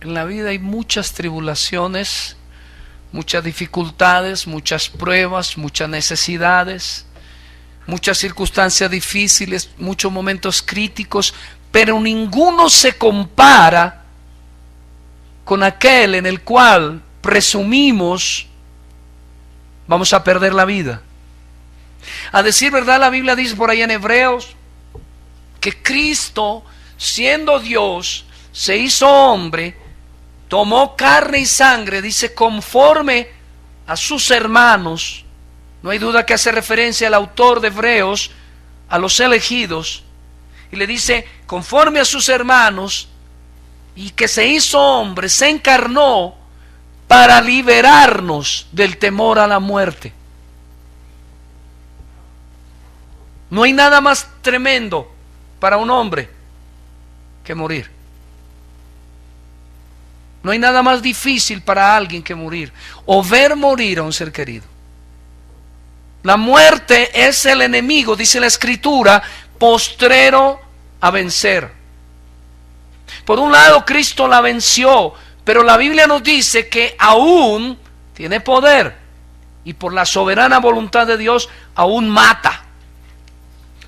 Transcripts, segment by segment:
En la vida hay muchas tribulaciones, muchas dificultades, muchas pruebas, muchas necesidades, muchas circunstancias difíciles, muchos momentos críticos, pero ninguno se compara con aquel en el cual presumimos vamos a perder la vida. A decir verdad, la Biblia dice por ahí en Hebreos que Cristo, siendo Dios, se hizo hombre, tomó carne y sangre, dice, conforme a sus hermanos. No hay duda que hace referencia al autor de Hebreos a los elegidos, y le dice, conforme a sus hermanos, y que se hizo hombre, se encarnó para liberarnos del temor a la muerte. No hay nada más tremendo para un hombre que morir. No hay nada más difícil para alguien que morir, o ver morir a un ser querido. La muerte es el enemigo, dice la Escritura, postrero a vencer. Por un lado, Cristo la venció, pero la Biblia nos dice que aún tiene poder, y por la soberana voluntad de Dios aún mata.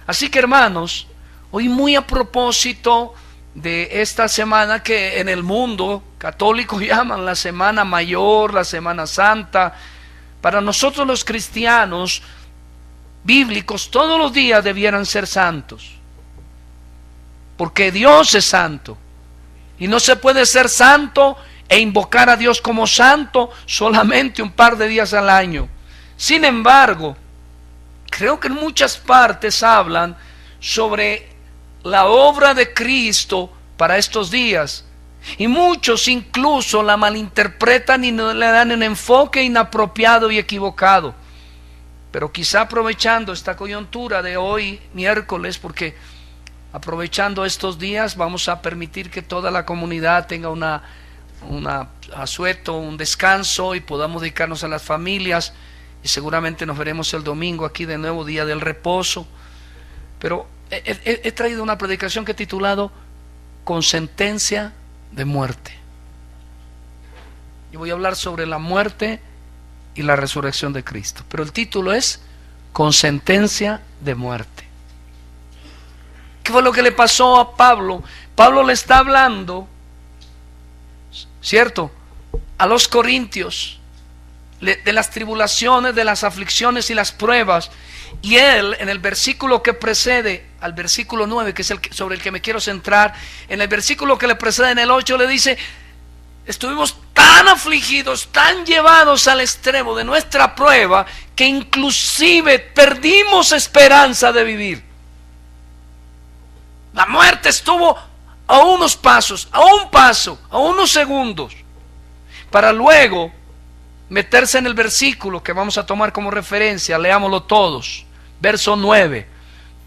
Así que, hermanos, hoy muy a propósito de esta semana que en el mundo católico llaman la Semana Mayor, la Semana Santa, para nosotros los cristianos bíblicos todos los días debieran ser santos, porque Dios es santo, y no se puede ser santo e invocar a Dios como santo solamente un par de días al año. Sin embargo, creo que en muchas partes hablan sobre la obra de Cristo para estos días, y muchos incluso la malinterpretan y no le dan un enfoque inapropiado y equivocado. Pero quizá aprovechando esta coyuntura de hoy, miércoles, porque aprovechando estos días vamos a permitir que toda la comunidad tenga un asueto, un descanso, y podamos dedicarnos a las familias, y seguramente nos veremos el domingo aquí de nuevo, día del reposo. Pero he traído una predicación que he titulado Con sentencia de muerte. Yo voy a hablar sobre la muerte y la resurrección de Cristo, pero el título es Con sentencia de muerte. ¿Qué fue lo que le pasó a Pablo? Pablo le está hablando, ¿cierto?, a los corintios de las tribulaciones, de las aflicciones y las pruebas. Y él, en el versículo que precede al versículo 9, que es sobre el que me quiero centrar, en el versículo que le precede, en el 8, le dice: estuvimos tan afligidos, tan llevados al extremo de nuestra prueba, que inclusive perdimos esperanza de vivir. La muerte estuvo a unos pasos, a un paso, a unos segundos, para luego meterse en el versículo que vamos a tomar como referencia. Leámoslo todos. Verso 9.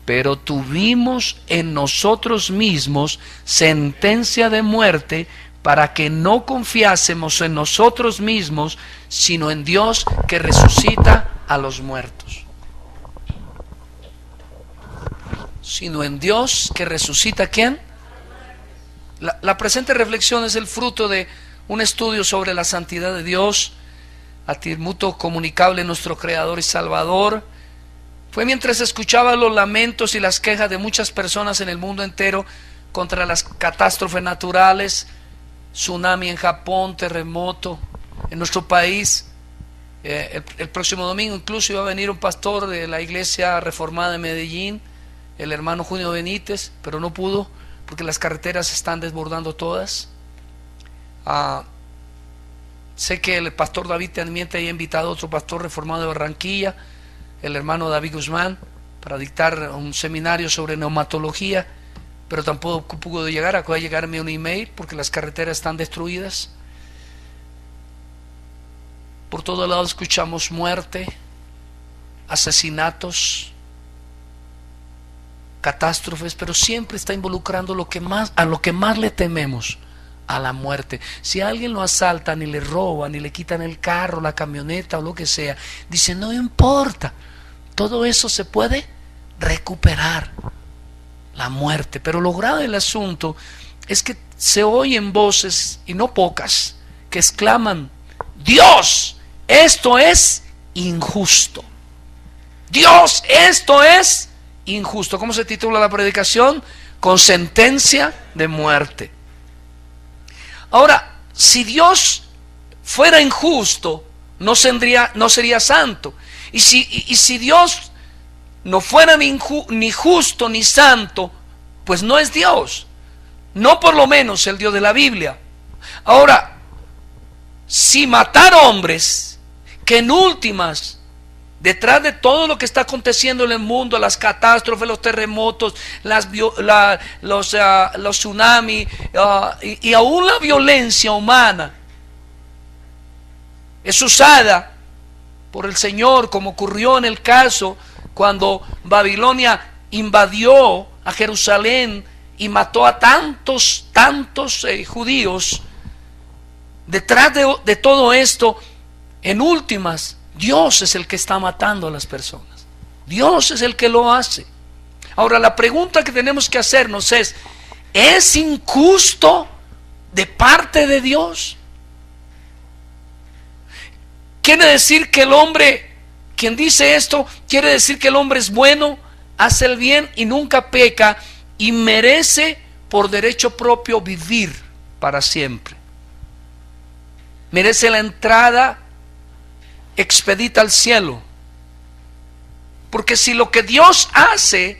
Pero tuvimos en nosotros mismos sentencia de muerte, para que no confiásemos en nosotros mismos, sino en Dios que resucita a los muertos. Sino en Dios que resucita, ¿a quién? La presente reflexión es el fruto de un estudio sobre la santidad de Dios, atributo comunicable en nuestro Creador y Salvador. Fue mientras escuchaba los lamentos y las quejas de muchas personas en el mundo entero contra las catástrofes naturales, tsunami en Japón, terremoto en nuestro país. El próximo domingo incluso iba a venir un pastor de la iglesia reformada de Medellín, el hermano Junio Benítez, pero no pudo porque las carreteras se están desbordando todas. Sé que el pastor David también te haya invitado a otro pastor reformado de Barranquilla, el hermano David Guzmán, para dictar un seminario sobre neumatología, pero tampoco pudo llegar. Acaba de llegarme un email porque las carreteras están destruidas. Por todo lado escuchamos muerte, asesinatos, catástrofes, pero siempre está involucrando a lo que más le tememos, a la muerte. Si a alguien lo asaltan y le roban y le quitan el carro, la camioneta o lo que sea, dice: no importa, todo eso se puede recuperar. La muerte. Pero lo grave del asunto es que se oyen voces, y no pocas, que exclaman: Dios, esto es injusto. Dios, esto es injusto. ¿Cómo se titula la predicación? Con sentencia de muerte. Ahora, si Dios fuera injusto, no sería santo. Y si Dios no fuera ni justo ni santo, pues no es Dios. No por lo menos el Dios de la Biblia. Ahora, si matar hombres, que en últimas, detrás de todo lo que está aconteciendo en el mundo, las catástrofes, los terremotos, los tsunamis, y aún la violencia humana es usada por el Señor, como ocurrió en el caso cuando Babilonia invadió a Jerusalén y mató a tantos judíos. Detrás de todo esto, en últimas, Dios es el que está matando a las personas. Dios es el que lo hace. Ahora, la pregunta que tenemos que hacernos ¿es injusto de parte de Dios? Quiere decir que el hombre, quien dice esto, quiere decir que el hombre es bueno, hace el bien y nunca peca, y merece por derecho propio vivir para siempre. Merece la entrada expedita al cielo. Porque si lo que Dios hace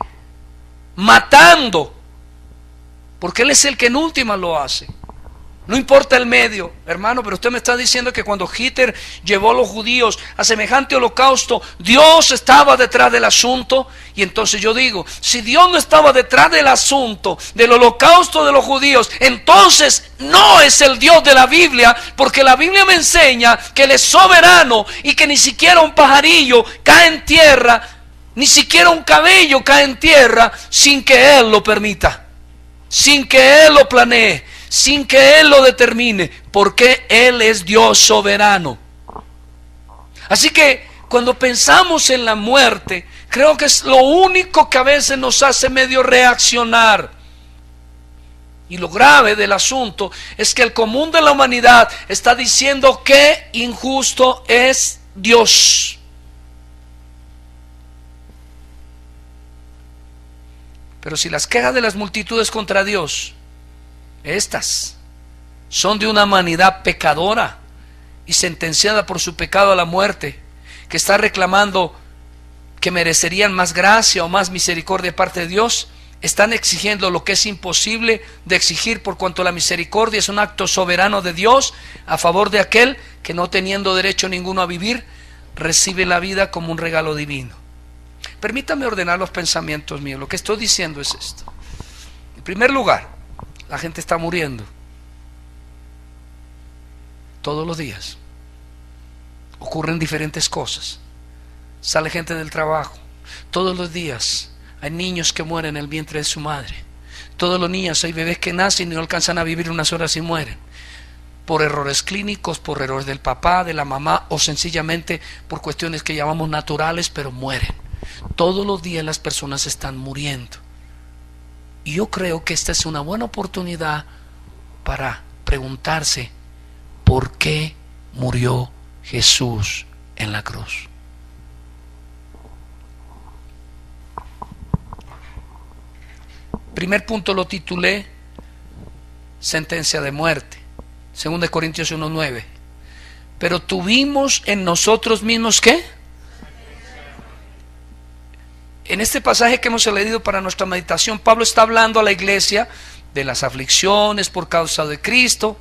matando, porque Él es el que en última lo hace, no importa el medio, hermano, pero usted me está diciendo que cuando Hitler llevó a los judíos a semejante holocausto, Dios estaba detrás del asunto. Y entonces yo digo, si Dios no estaba detrás del asunto del holocausto de los judíos, entonces no es el Dios de la Biblia, porque la Biblia me enseña que Él es soberano y que ni siquiera un pajarillo cae en tierra, ni siquiera un cabello cae en tierra sin que Él lo permita, sin que Él lo planee, sin que Él lo determine, porque Él es Dios soberano. Así que cuando pensamos en la muerte, creo que es lo único que a veces nos hace medio reaccionar. Y lo grave del asunto es que el común de la humanidad está diciendo que injusto es Dios. Pero si las quejas de las multitudes contra Dios, estas son de una humanidad pecadora y sentenciada por su pecado a la muerte, que está reclamando que merecerían más gracia o más misericordia de parte de Dios, están exigiendo lo que es imposible de exigir, por cuanto la misericordia es un acto soberano de Dios a favor de aquel que, no teniendo derecho ninguno a vivir, recibe la vida como un regalo divino. Permítame ordenar los pensamientos míos. Lo que estoy diciendo es esto. En primer lugar, la gente está muriendo todos los días. Ocurren diferentes cosas. Sale gente del trabajo. Todos los días hay niños que mueren en el vientre de su madre. Todos los niños hay bebés que nacen y no alcanzan a vivir unas horas y mueren. Por errores clínicos, por errores del papá, de la mamá, o sencillamente por cuestiones que llamamos naturales, pero mueren. Todos los días las personas están muriendo. Y yo creo que esta es una buena oportunidad para preguntarse: ¿por qué murió Jesús en la cruz? Primer punto lo titulé sentencia de muerte. 2 Corintios 1:9. Pero tuvimos en nosotros mismos ¿qué? En este pasaje que hemos leído para nuestra meditación, Pablo está hablando a la iglesia de las aflicciones por causa de Cristo.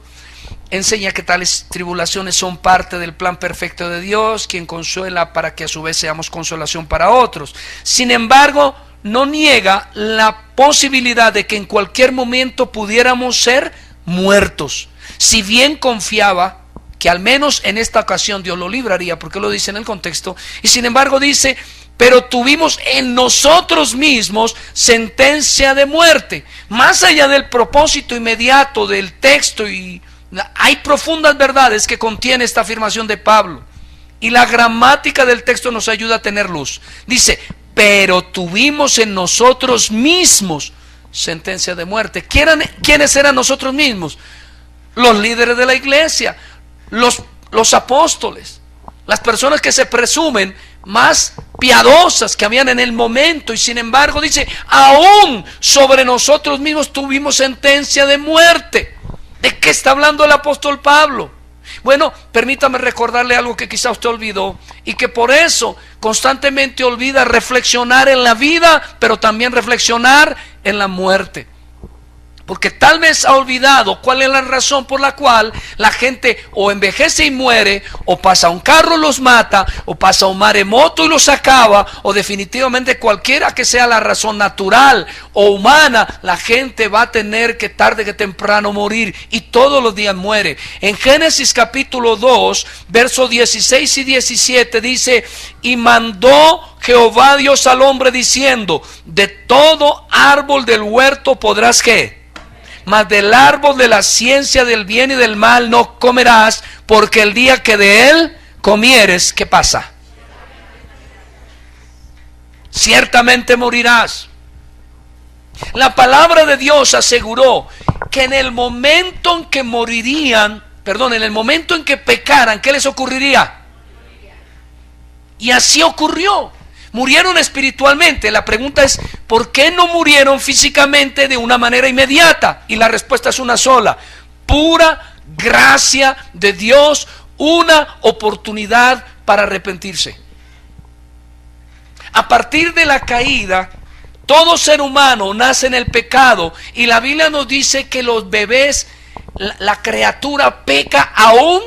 Enseña que tales tribulaciones son parte del plan perfecto de Dios, quien consuela para que a su vez seamos consolación para otros. Sin embargo, no niega la posibilidad de que en cualquier momento pudiéramos ser muertos. Si bien confiaba que al menos en esta ocasión Dios lo libraría, porque lo dice en el contexto, y sin embargo dice: pero tuvimos en nosotros mismos sentencia de muerte. Más allá del propósito inmediato del texto, y hay profundas verdades que contiene esta afirmación de Pablo, y la gramática del texto nos ayuda a tener luz. Dice: pero tuvimos en nosotros mismos sentencia de muerte. ¿Quiénes eran nosotros mismos? Los líderes de la iglesia, los apóstoles, las personas que se presumen más piadosas que habían en el momento, y sin embargo dice, aún sobre nosotros mismos tuvimos sentencia de muerte. ¿De qué está hablando el apóstol Pablo? Bueno, permítame recordarle algo que quizá usted olvidó y que por eso constantemente olvida: reflexionar en la vida, pero también reflexionar en la muerte. Porque tal vez ha olvidado cuál es la razón por la cual la gente o envejece y muere, o pasa un carro y los mata, o pasa un maremoto y los acaba, o definitivamente cualquiera que sea la razón natural o humana, la gente va a tener que tarde que temprano morir, y todos los días muere. En Génesis capítulo 2, versos 16 y 17 dice: y mandó Jehová Dios al hombre diciendo, de todo árbol del huerto podrás, ¿qué? Mas del árbol de la ciencia del bien y del mal no comerás, porque el día que de él comieres, ¿qué pasa? Ciertamente morirás. La palabra de Dios aseguró que en el momento en que morirían, en el momento en que pecaran, ¿qué les ocurriría? Y así ocurrió. Murieron espiritualmente. La pregunta es, ¿por qué no murieron físicamente de una manera inmediata? Y la respuesta es una sola: pura gracia de Dios, una oportunidad para arrepentirse. A partir de la caída, todo ser humano nace en el pecado, y la Biblia nos dice que los bebés, la criatura peca aún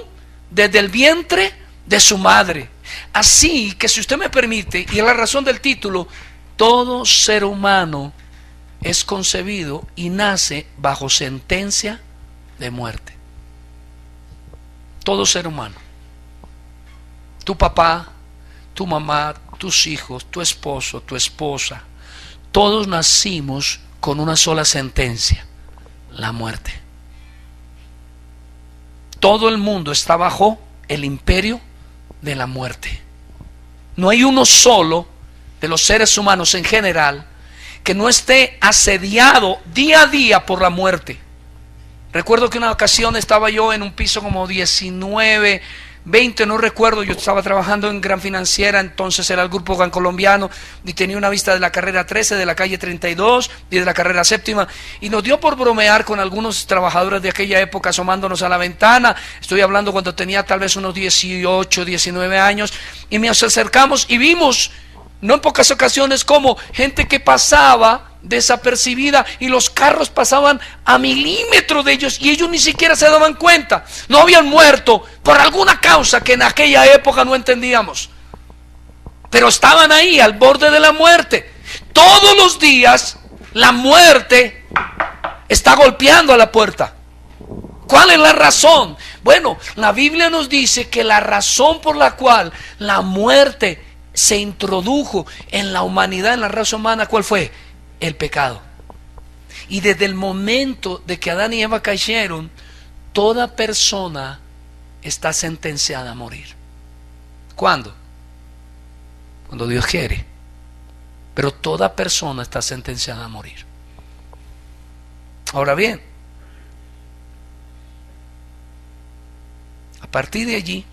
desde el vientre de su madre. Así que, si usted me permite, y es la razón del título, todo ser humano es concebido y nace bajo sentencia de muerte. Todo ser humano. Tu papá, tu mamá, tus hijos, tu esposo, tu esposa, todos nacimos con una sola sentencia: la muerte. Todo el mundo está bajo el imperio de la muerte. No hay uno solo de los seres humanos en general que no esté asediado día a día por la muerte. Recuerdo que una ocasión estaba yo en un piso como 19, 20, no recuerdo. Yo estaba trabajando en Gran Financiera, entonces era el Grupo Gran Colombiano, y tenía una vista de la carrera 13, de la calle 32 y de la carrera séptima, y nos dio por bromear con algunos trabajadores de aquella época asomándonos a la ventana. Estoy hablando cuando tenía tal vez unos 18, 19 años, y nos acercamos y vimos, no en pocas ocasiones, como gente que pasaba desapercibida, y los carros pasaban a milímetros de ellos, y ellos ni siquiera se daban cuenta. No habían muerto por alguna causa que en aquella época no entendíamos, pero estaban ahí al borde de la muerte. Todos los días la muerte está golpeando a la puerta. ¿Cuál es la razón? Bueno, la Biblia nos dice que la razón por la cual la muerte se introdujo en la humanidad, en la raza humana, ¿cuál fue? El pecado. Y desde el momento de que Adán y Eva cayeron, toda persona está sentenciada a morir. ¿Cuándo? Cuando Dios quiere. Pero toda persona está sentenciada a morir. Ahora bien, a partir de allí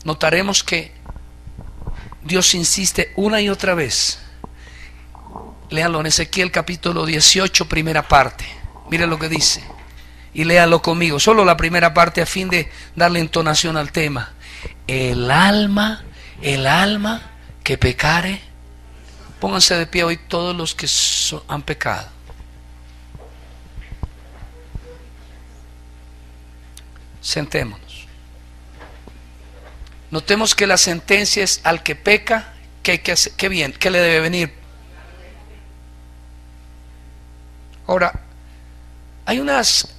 notaremos que Dios insiste una y otra vez. Léalo en Ezequiel capítulo 18, primera parte. Mire lo que dice, y léalo conmigo, solo la primera parte, a fin de darle entonación al tema. El alma que pecare. Pónganse de pie hoy todos los que han pecado. Sentémonos. Notemos que la sentencia es al que peca. ¿Qué hay que hacer? ¿Qué bien? ¿Qué le debe venir? Ahora, hay unos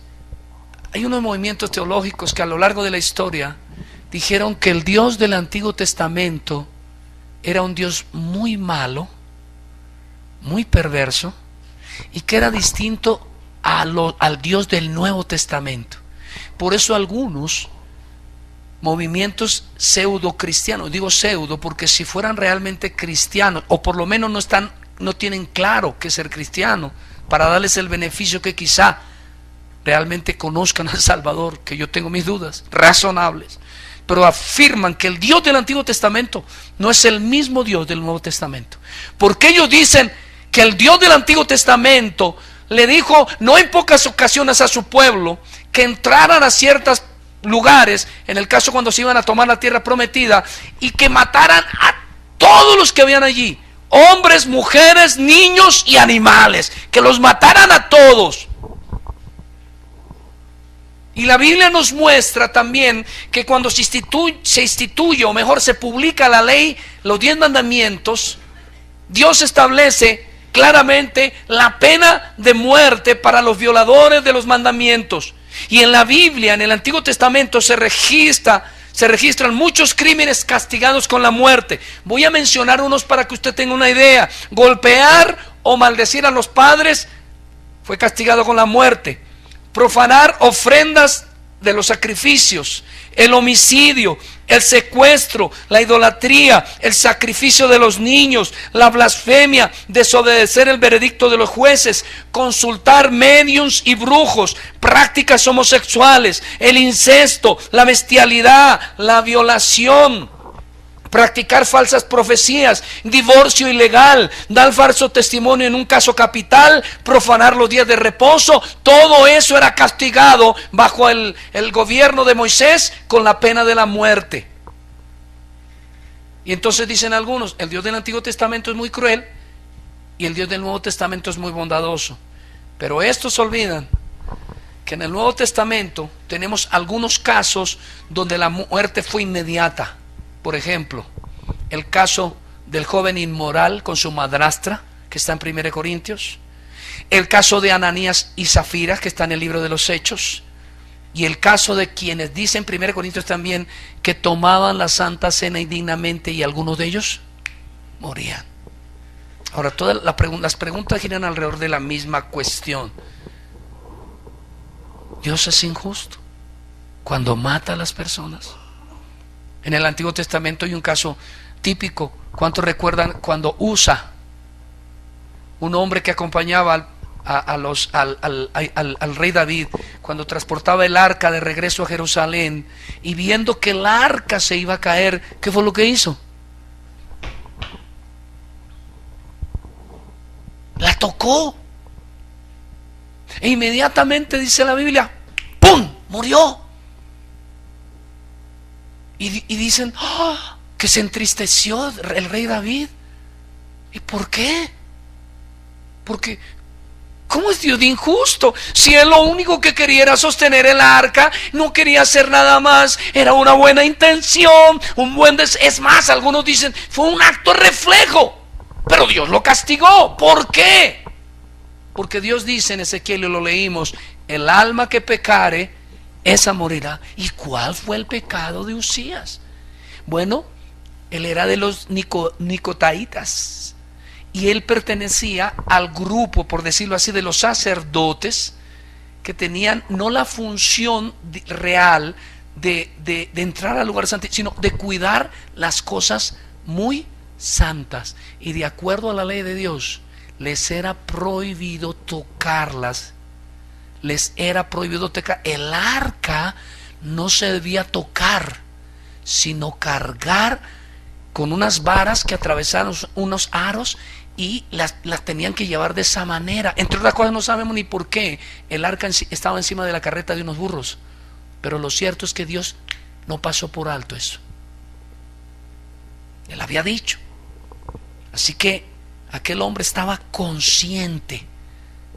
movimientos teológicos que a lo largo de la historia dijeron que el Dios del Antiguo Testamento era un Dios muy malo, muy perverso, y que era distinto al Dios del Nuevo Testamento. Por eso algunos movimientos pseudo cristianos, digo pseudo porque si fueran realmente cristianos, o por lo menos no están no tienen claro qué es ser cristiano, para darles el beneficio que quizá realmente conozcan al Salvador, que yo tengo mis dudas razonables, pero afirman que el Dios del Antiguo Testamento no es el mismo Dios del Nuevo Testamento, porque ellos dicen que el Dios del Antiguo Testamento le dijo no en pocas ocasiones a su pueblo que entraran a ciertos lugares, en el caso cuando se iban a tomar la tierra prometida, y que mataran a todos los que habían allí, hombres, mujeres, niños y animales, que los mataran a todos. Y la Biblia nos muestra también que cuando se instituye, o mejor se publica la ley, los 10 mandamientos, Dios establece claramente la pena de muerte para los violadores de los mandamientos. Y en la Biblia, en el Antiguo Testamento, se registran muchos crímenes castigados con la muerte. Voy a mencionar unos para que usted tenga una idea. Golpear o maldecir a los padres fue castigado con la muerte. Profanar ofrendas de los sacrificios, el homicidio, el secuestro, la idolatría, el sacrificio de los niños, la blasfemia, desobedecer el veredicto de los jueces, consultar médiums y brujos, prácticas homosexuales, el incesto, la bestialidad, la violación, practicar falsas profecías, divorcio ilegal, dar falso testimonio en un caso capital, profanar los días de reposo. Todo eso era castigado bajo el gobierno de Moisés con la pena de la muerte. Y entonces dicen algunos, el Dios del Antiguo Testamento es muy cruel y el Dios del Nuevo Testamento es muy bondadoso. Pero estos olvidan que en el Nuevo Testamento tenemos algunos casos donde la muerte fue inmediata. Por ejemplo, el caso del joven inmoral con su madrastra, que está en 1 Corintios. El caso de Ananías y Zafira, que está en el libro de los Hechos. Y el caso de quienes dicen en 1 Corintios también que tomaban la Santa Cena indignamente y algunos de ellos morían. Ahora, todas las preguntas giran alrededor de la misma cuestión. ¿Dios es injusto cuando mata a las personas? En el Antiguo Testamento hay un caso típico. ¿Cuántos recuerdan cuando Usa, un hombre que acompañaba al rey David, cuando transportaba el arca de regreso a Jerusalén, y viendo que el arca se iba a caer, ¿qué fue lo que hizo? La tocó. E inmediatamente, dice la Biblia, ¡pum!, murió. Y dicen, ¡oh!, que se entristeció el rey David. ¿Y por qué? Porque, ¿cómo es Dios de injusto? Si él lo único que quería era sostener el arca, no quería hacer nada más, era una buena intención, es más, algunos dicen, fue un acto reflejo, pero Dios lo castigó. ¿Por qué? Porque Dios dice en Ezequiel, y lo leímos, el alma que pecare, esa morirá. ¿Y cuál fue el pecado de Usías? Bueno, él era de los nicotaitas y él pertenecía al grupo, por decirlo así, de los sacerdotes que tenían no la función real de entrar al lugar santo, sino de cuidar las cosas muy santas. Y de acuerdo a la ley de Dios, les era prohibido tocarlas. Les era prohibido tocar. El arca no se debía tocar, sino cargar con unas varas que atravesaron unos aros, y las tenían que llevar de esa manera. Entre otras cosas, no sabemos ni por qué el arca estaba encima de la carreta de unos burros, pero lo cierto es que Dios no pasó por alto eso. Él había dicho. Así que aquel hombre estaba consciente.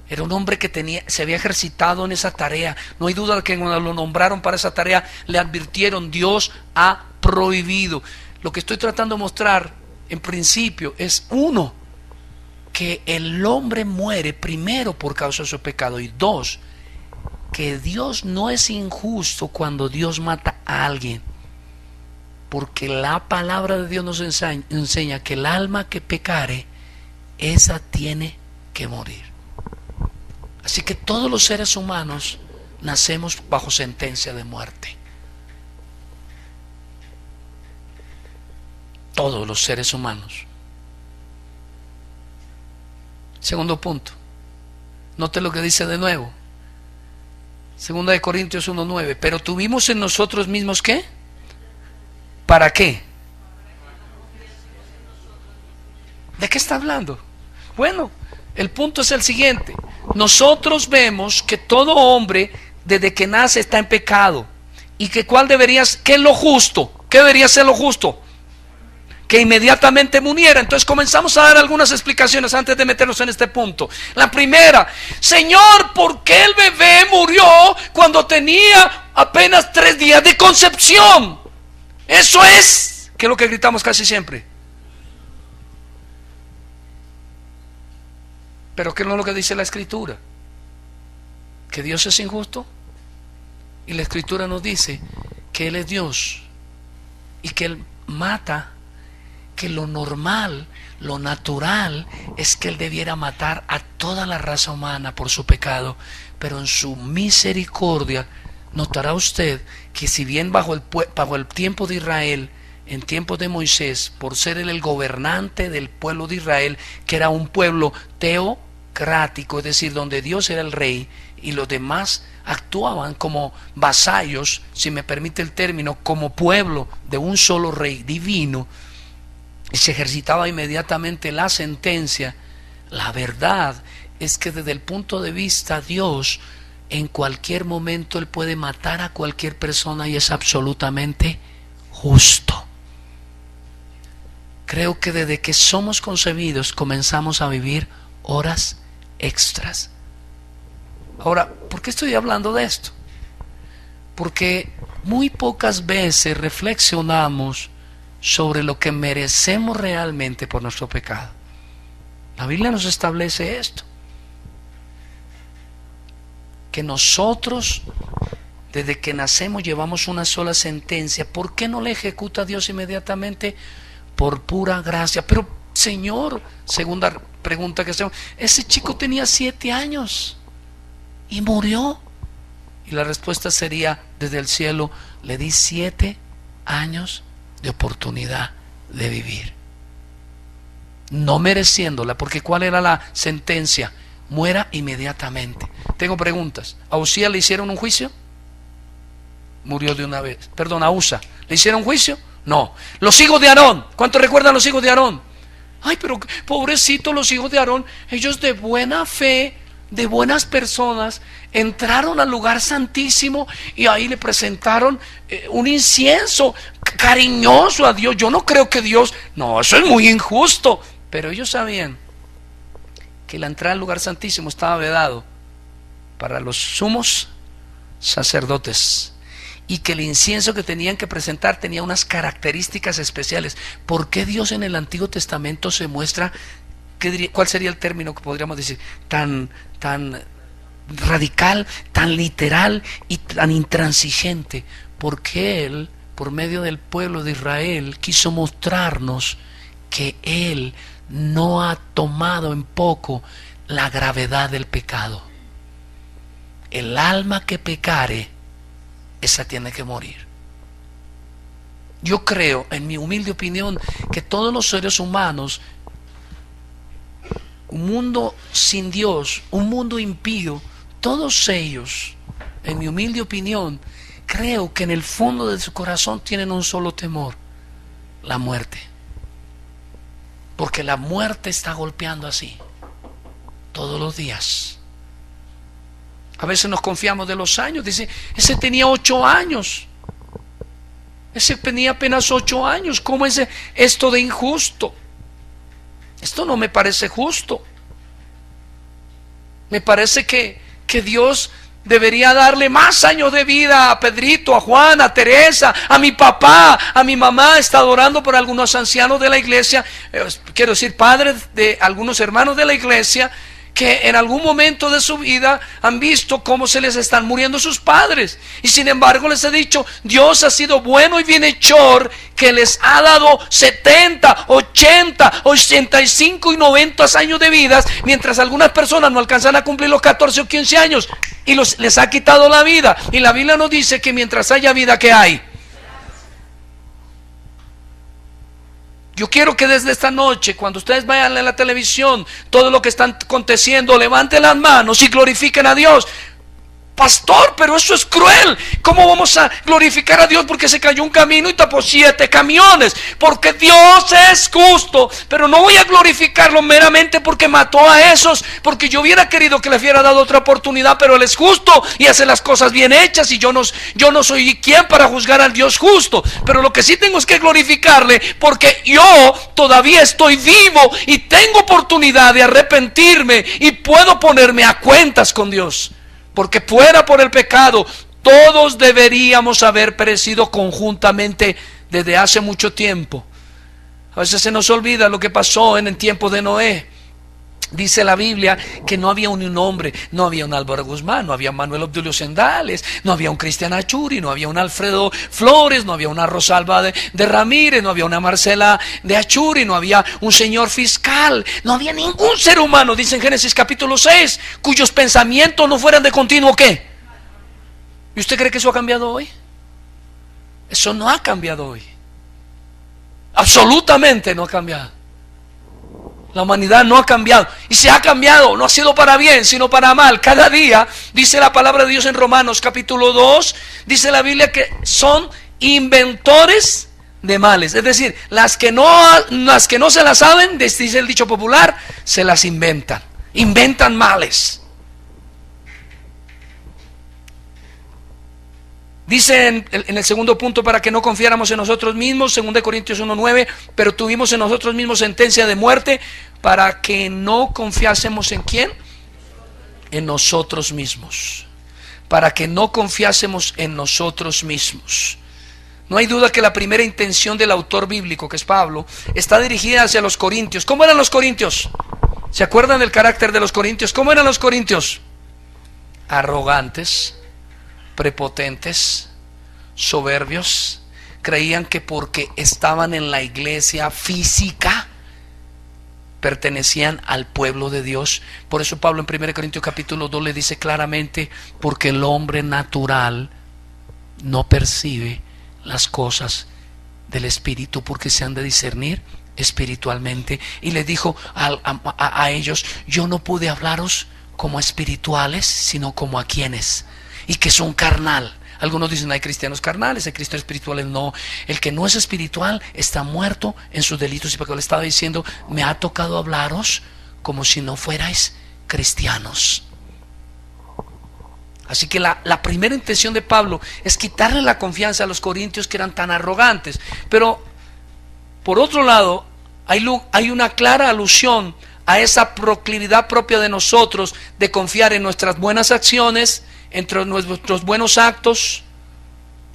Era un hombre que se había ejercitado en esa tarea. No hay duda de que cuando lo nombraron para esa tarea, le advirtieron, Dios ha prohibido. Lo que estoy tratando de mostrar en principio es, uno, que el hombre muere primero por causa de su pecado, y dos, que Dios no es injusto cuando Dios mata a alguien, porque la palabra de Dios nos enseña que el alma que pecare, esa tiene que morir. Así que todos los seres humanos nacemos bajo sentencia de muerte. Todos los seres humanos. Segundo punto. Note lo que dice de nuevo. Segunda de Corintios 1:9. Pero tuvimos en nosotros mismos ¿qué? ¿Para qué? ¿De qué está hablando? Bueno, el punto es el siguiente. Nosotros vemos que todo hombre desde que nace está en pecado. ¿Y que cuál deberías, qué es lo justo? ¿Qué debería ser lo justo? Que inmediatamente muriera. Entonces comenzamos a dar algunas explicaciones antes de meternos en este punto. La primera: Señor, ¿por qué el bebé murió cuando tenía apenas 3 días de concepción? Eso es, que es lo que gritamos casi siempre. Pero ¿qué no es lo que dice la Escritura? ¿Que Dios es injusto? Y la Escritura nos dice que Él es Dios y que Él mata, que lo normal, lo natural es que Él debiera matar a toda la raza humana por su pecado, pero en su misericordia notará usted que si bien bajo el tiempo de Israel, en tiempos de Moisés, por ser él el gobernante del pueblo de Israel, que era un pueblo teocrático, es decir, donde Dios era el rey y los demás actuaban como vasallos, si me permite el término, como pueblo de un solo rey divino, y se ejercitaba inmediatamente la sentencia. La verdad es que desde el punto de vista de Dios, en cualquier momento Él puede matar a cualquier persona y es absolutamente justo. Creo que desde que somos concebidos comenzamos a vivir horas extras. Ahora, ¿por qué estoy hablando de esto? Porque muy pocas veces reflexionamos sobre lo que merecemos realmente por nuestro pecado. La Biblia nos establece esto, que nosotros desde que nacemos llevamos una sola sentencia. ¿Por qué no la ejecuta Dios inmediatamente? Por pura gracia. Pero Señor, segunda pregunta que hacemos, ese chico tenía 7 años y murió. Y la respuesta sería, desde el cielo, le di 7 años de oportunidad de vivir, no mereciéndola, porque ¿cuál era la sentencia? Muera inmediatamente. Tengo preguntas. ¿A Usías le hicieron un juicio? Murió de una vez. Perdón, a Usa, ¿le hicieron juicio? No. Los hijos de Aarón, ¿cuántos recuerdan los hijos de Aarón? Ay, pero pobrecitos los hijos de Aarón, ellos de buena fe, de buenas personas, entraron al lugar santísimo y ahí le presentaron un incienso cariñoso a Dios. Yo no creo que Dios, no, eso es muy injusto, pero ellos sabían que la entrada al lugar santísimo estaba vedado para los sumos sacerdotes y que el incienso que tenían que presentar tenía unas características especiales. ¿Por qué Dios en el Antiguo Testamento se muestra, cuál sería el término que podríamos decir, tan radical, tan literal y tan intransigente? Porque Él, por medio del pueblo de Israel, quiso mostrarnos que Él no ha tomado en poco la gravedad del pecado. El alma que pecare, esa tiene que morir. Yo creo, en mi humilde opinión, que todos los seres humanos, un mundo sin Dios, un mundo impío, todos ellos, en mi humilde opinión, creo que en el fondo de su corazón tienen un solo temor: la muerte. Porque la muerte está golpeando así todos los días. A veces nos confiamos de los años. Dice, ese tenía 8 años. Ese tenía apenas 8 años. ¿Cómo es esto de injusto? Esto no me parece justo. Me parece que Dios debería darle más años de vida a Pedrito, a Juan, a Teresa, a mi papá, a mi mamá. Está orando por algunos ancianos de la iglesia, quiero decir, padres de algunos hermanos de la iglesia, que en algún momento de su vida han visto cómo se les están muriendo sus padres. Y sin embargo les he dicho, Dios ha sido bueno y bienhechor, que les ha dado 70, 80, 85 y 90 años de vida, mientras algunas personas no alcanzan a cumplir los 14 o 15 años y les ha quitado la vida. Y la Biblia nos dice que mientras haya vida, ¿qué hay? Yo quiero que desde esta noche, cuando ustedes vayan a la televisión, todo lo que está aconteciendo, levanten las manos y glorifiquen a Dios. Pastor, pero eso es cruel. ¿Cómo vamos a glorificar a Dios porque se cayó un camino y tapó 7 camiones? Porque Dios es justo. Pero no voy a glorificarlo meramente porque mató a esos, porque yo hubiera querido que le hubiera dado otra oportunidad, pero Él es justo y hace las cosas bien hechas, y yo no soy quien para juzgar al Dios justo. Pero lo que sí tengo es que glorificarle, porque yo todavía estoy vivo y tengo oportunidad de arrepentirme y puedo ponerme a cuentas con Dios. Porque fuera por el pecado, todos deberíamos haber perecido conjuntamente desde hace mucho tiempo. A veces se nos olvida lo que pasó en el tiempo de Noé. Dice la Biblia que no había un hombre, no había un Álvaro Guzmán, no había un Manuel Obdulio Sendales, no había un Cristian Achuri, no había un Alfredo Flores, no había una Rosalba de Ramírez, no había una Marcela de Achuri, no había un señor fiscal, no había ningún ser humano, dice en Génesis capítulo 6, cuyos pensamientos no fueran de continuo ¿qué? ¿Y usted cree que eso ha cambiado hoy? Eso no ha cambiado hoy. Absolutamente no ha cambiado. La humanidad no ha cambiado. Y si ha cambiado, no ha sido para bien, sino para mal. Cada día, dice la palabra de Dios en Romanos capítulo 2, dice la Biblia que son inventores de males. Es decir, las que no se las saben, dice el dicho popular, se las inventan. Inventan males. Dice en el segundo punto, para que no confiáramos en nosotros mismos, 2 Corintios 1:9, pero tuvimos en nosotros mismos sentencia de muerte, para que no confiásemos en ¿quién? En nosotros mismos. Para que no confiásemos en nosotros mismos. No hay duda que la primera intención del autor bíblico, que es Pablo, está dirigida hacia los corintios. ¿Cómo eran los corintios? ¿Se acuerdan del carácter de los corintios? ¿Cómo eran los corintios? Arrogantes, prepotentes, soberbios. Creían que porque estaban en la iglesia física pertenecían al pueblo de Dios. Por eso Pablo en 1 Corintios capítulo 2 le dice claramente: porque el hombre natural no percibe las cosas del Espíritu, porque se han de discernir espiritualmente. Y le dijo a ellos: yo no pude hablaros como a espirituales, sino como a quienes, y que son carnal. Algunos dicen: hay cristianos carnales, hay cristianos espirituales. No, el que no es espiritual está muerto en sus delitos y pecados. Le estaba diciendo: me ha tocado hablaros como si no fuerais cristianos. Así que la primera intención de Pablo es quitarle la confianza a los corintios, que eran tan arrogantes. Pero por otro lado, hay una clara alusión a esa proclividad propia de nosotros de confiar en nuestras buenas acciones, entre nuestros buenos actos,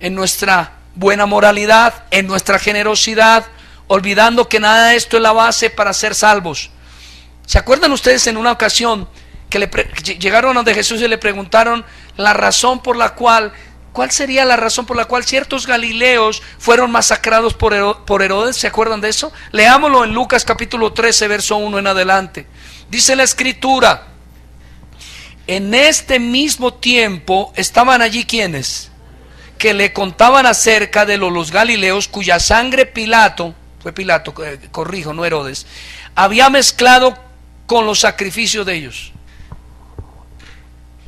en nuestra buena moralidad, en nuestra generosidad, olvidando que nada de esto es la base para ser salvos. ¿Se acuerdan ustedes en una ocasión que llegaron a donde Jesús y le preguntaron la razón por la cual, cuál sería la razón por la cual ciertos galileos fueron masacrados por Herodes? ¿Se acuerdan de eso? Leámoslo en Lucas capítulo 13, verso 1 en adelante. Dice la escritura: en este mismo tiempo estaban allí quienes que le contaban acerca de los galileos, cuya sangre Pilato, no Herodes, había mezclado con los sacrificios de ellos.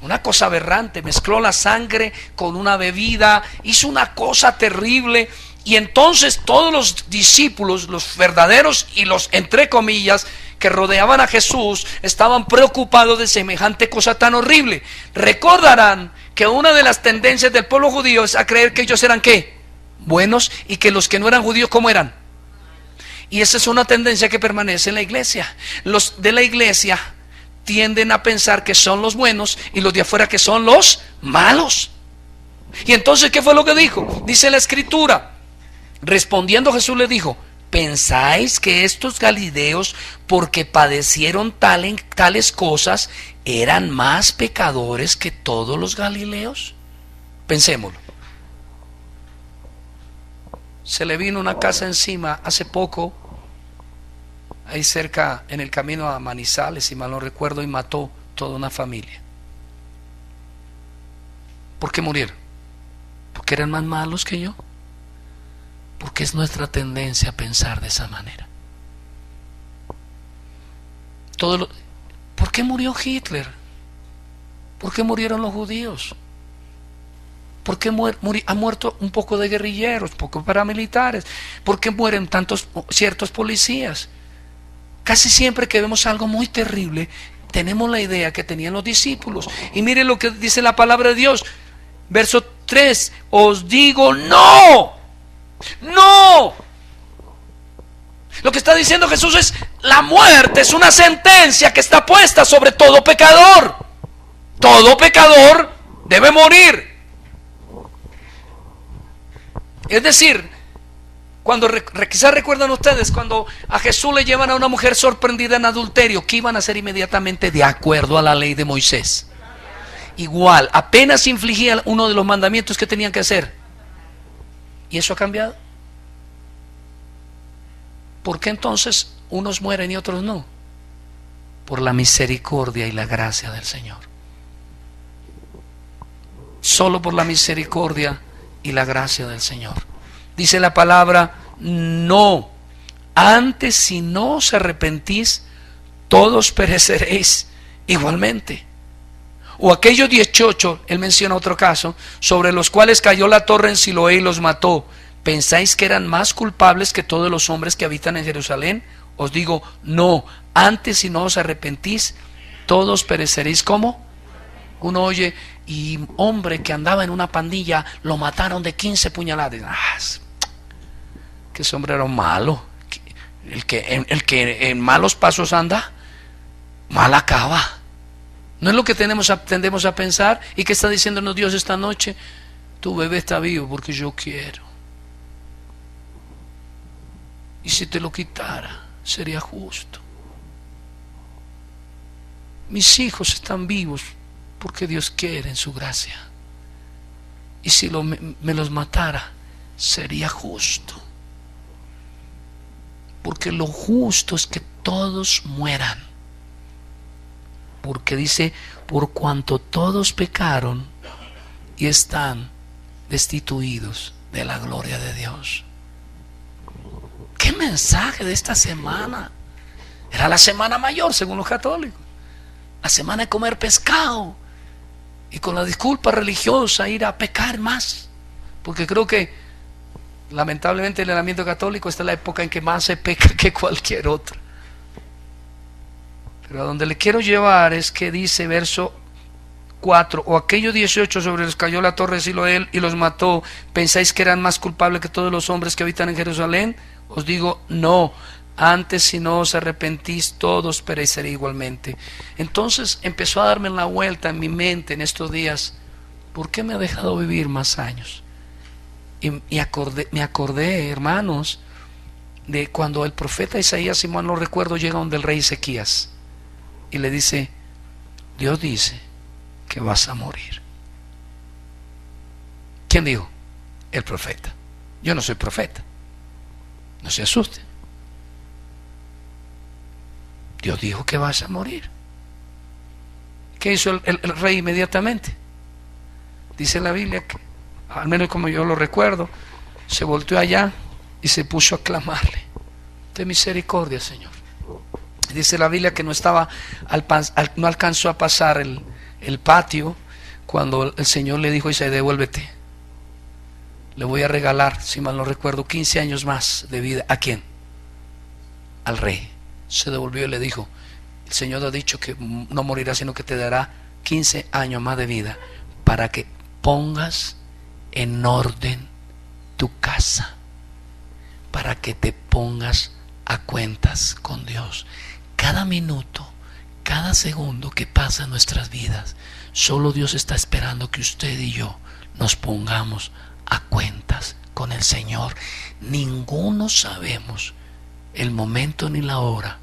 Una cosa aberrante, mezcló la sangre con una bebida, hizo una cosa terrible. Y entonces todos los discípulos, los verdaderos y los entre comillas, que rodeaban a Jesús, estaban preocupados de semejante cosa tan horrible. Recordarán que una de las tendencias del pueblo judío es a creer que ellos eran ¿qué? Buenos, y que los que no eran judíos ¿cómo eran? Y esa es una tendencia que permanece en la iglesia. Los de la iglesia tienden a pensar que son los buenos y los de afuera que son los malos. Y entonces, ¿qué fue lo que dijo? Dice la escritura: respondiendo Jesús le dijo: ¿pensáis que estos galileos, porque padecieron tales cosas, eran más pecadores que todos los galileos? Pensémoslo. Se le vino una casa encima hace poco, ahí cerca en el camino a Manizales, si mal no recuerdo, y mató toda una familia. ¿Por qué murieron? ¿Porque eran más malos que yo? Porque es nuestra tendencia a pensar de esa manera. ¿Por qué murió Hitler? ¿Por qué murieron los judíos? ¿Por qué ha muerto un poco de guerrilleros, pocos paramilitares? ¿Por qué mueren ciertos policías? Casi siempre que vemos algo muy terrible, tenemos la idea que tenían los discípulos. Y mire lo que dice la palabra de Dios. Verso 3, os digo no, no. Lo que está diciendo Jesús es, la muerte es una sentencia que está puesta sobre todo pecador. Todo pecador debe morir. Es decir, quizás recuerdan ustedes cuando a Jesús le llevan a una mujer sorprendida en adulterio, ¿qué iban a hacer inmediatamente de acuerdo a la ley de Moisés? Igual, apenas infligía uno de los mandamientos que tenían que hacer. ¿Y eso ha cambiado? ¿Por qué entonces unos mueren y otros no? Por la misericordia y la gracia del Señor. Solo por la misericordia y la gracia del Señor. Dice la palabra, no. Antes, si no os arrepentís, todos pereceréis igualmente. O aquellos 18, él menciona otro caso, sobre los cuales cayó la torre en Siloé y los mató. ¿Pensáis que eran más culpables que todos los hombres que habitan en Jerusalén? Os digo, no. Antes, si no os arrepentís, todos pereceréis. ¿Cómo? Uno oye, y hombre que andaba en una pandilla, lo mataron de 15 puñaladas. Que ese hombre era malo. El que en malos pasos anda, mal acaba. ¿No es lo que tendemos a pensar? ¿Y qué está diciéndonos Dios esta noche? Tu bebé está vivo porque yo quiero. Y si te lo quitara, sería justo. Mis hijos están vivos porque Dios quiere en su gracia. Y si me los matara, sería justo. Porque lo justo es que todos mueran. Porque dice, por cuanto todos pecaron y están destituidos de la gloria de Dios. ¿Qué mensaje de esta semana? Era la semana mayor según los católicos. La semana de comer pescado. Y con la disculpa religiosa ir a pecar más. Porque creo que lamentablemente el ordenamiento católico esta es la época en que más se peca que cualquier otra. Pero a donde le quiero llevar es que dice verso 4, o aquellos 18 sobre los cayó la torre de Siloé y los mató, ¿pensáis que eran más culpables que todos los hombres que habitan en Jerusalén? Os digo, no. Antes, si no os arrepentís, todos pereceréis igualmente. Entonces empezó a darme la vuelta en mi mente en estos días, ¿por qué me ha dejado vivir más años? Y me acordé, hermanos, de cuando el profeta Isaías, si mal no recuerdo, llega donde el rey Ezequías y le dice, Dios dice que vas a morir. ¿Quién dijo? El profeta. Yo no soy profeta. No se asusten. Dios dijo que vas a morir. ¿Qué hizo el rey inmediatamente? Dice la Biblia que, al menos como yo lo recuerdo, se volteó allá y se puso a clamarle, ten misericordia, Señor. Dice la Biblia que no alcanzó a pasar el patio cuando el Señor le dijo a Isaías, devuélvete. Le voy a regalar, si mal no recuerdo, 15 años más de vida. ¿A quién? Al rey. Se devolvió y le dijo, el Señor ha dicho que no morirás, sino que te dará 15 años más de vida para que pongas en orden tu casa, para que te pongas a cuentas con Dios. Cada minuto, cada segundo que pasa en nuestras vidas, solo Dios está esperando que usted y yo nos pongamos a cuentas con el Señor. Ninguno sabemos el momento ni la hora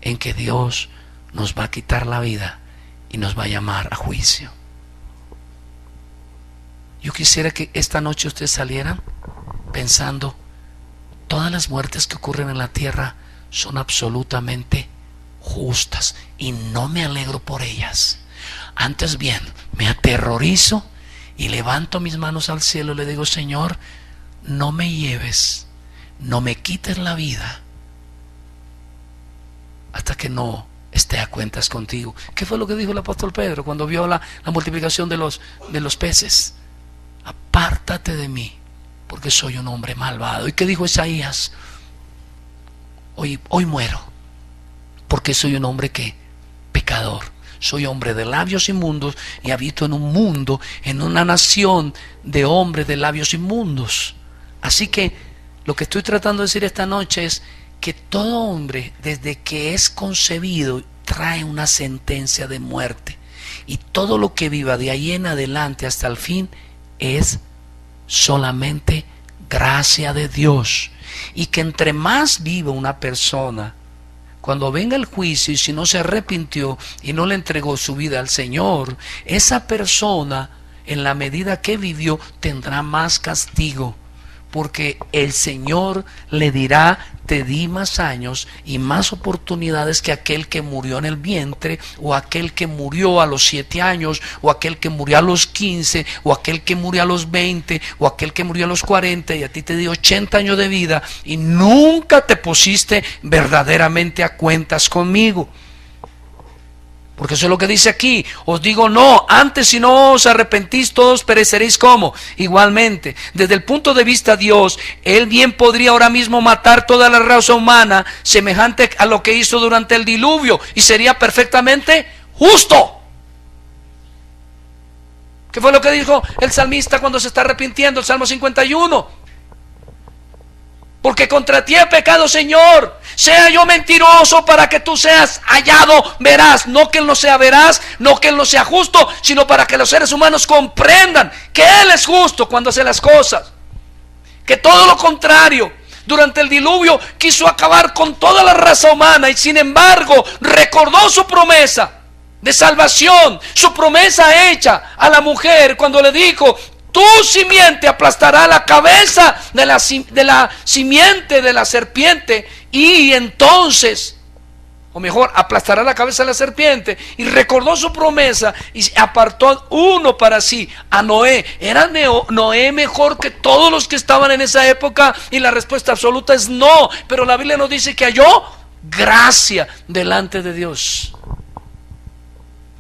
en que Dios nos va a quitar la vida y nos va a llamar a juicio. Yo quisiera que esta noche ustedes salieran pensando, todas las muertes que ocurren en la tierra son absolutamente justas y no me alegro por ellas. Antes bien, me aterrorizo y levanto mis manos al cielo y le digo, Señor, no me lleves no me quites la vida hasta que no esté a cuentas contigo. ¿Qué fue lo que dijo el apóstol Pedro cuando vio la multiplicación de los peces? Apártate de mí, porque soy un hombre malvado. ¿Y qué dijo Isaías? Hoy muero, porque soy un hombre pecador. Soy hombre de labios inmundos y habito en un mundo, en una nación de hombres de labios inmundos. Así que lo que estoy tratando de decir esta noche es que todo hombre, desde que es concebido, trae una sentencia de muerte, y todo lo que viva de ahí en adelante hasta el fin es solamente gracia de Dios. Y que entre más viva una persona, cuando venga el juicio, y si no se arrepintió y no le entregó su vida al Señor, esa persona, en la medida que vivió, tendrá más castigo, porque el Señor le dirá: te di más años y más oportunidades que aquel que murió en el vientre, o aquel que murió a los 7 años, o aquel que murió a los 15, o aquel que murió a los 20, o aquel que murió a los 40, y a ti te di 80 años de vida y nunca te pusiste verdaderamente a cuentas conmigo. Porque eso es lo que dice aquí: os digo no, antes si no os arrepentís todos pereceréis. ¿Cómo? Igualmente, desde el punto de vista de Dios, Él bien podría ahora mismo matar toda la raza humana, semejante a lo que hizo durante el diluvio, y sería perfectamente justo. ¿Qué fue lo que dijo el salmista cuando se está arrepintiendo? El Salmo 51. Porque contra ti he pecado, Señor. Sea yo mentiroso para que tú seas hallado veraz. No que Él no sea veraz, no que Él no sea justo, sino para que los seres humanos comprendan que Él es justo cuando hace las cosas. Que todo lo contrario, durante el diluvio quiso acabar con toda la raza humana, y sin embargo recordó su promesa de salvación, su promesa hecha a la mujer cuando le dijo: tu simiente aplastará la cabeza de la simiente de la serpiente. Y entonces, o mejor, aplastará la cabeza de la serpiente. Y recordó su promesa y apartó uno para sí, a Noé. ¿Era Noé mejor que todos los que estaban en esa época? Y la respuesta absoluta es no. Pero la Biblia nos dice que halló gracia delante de Dios.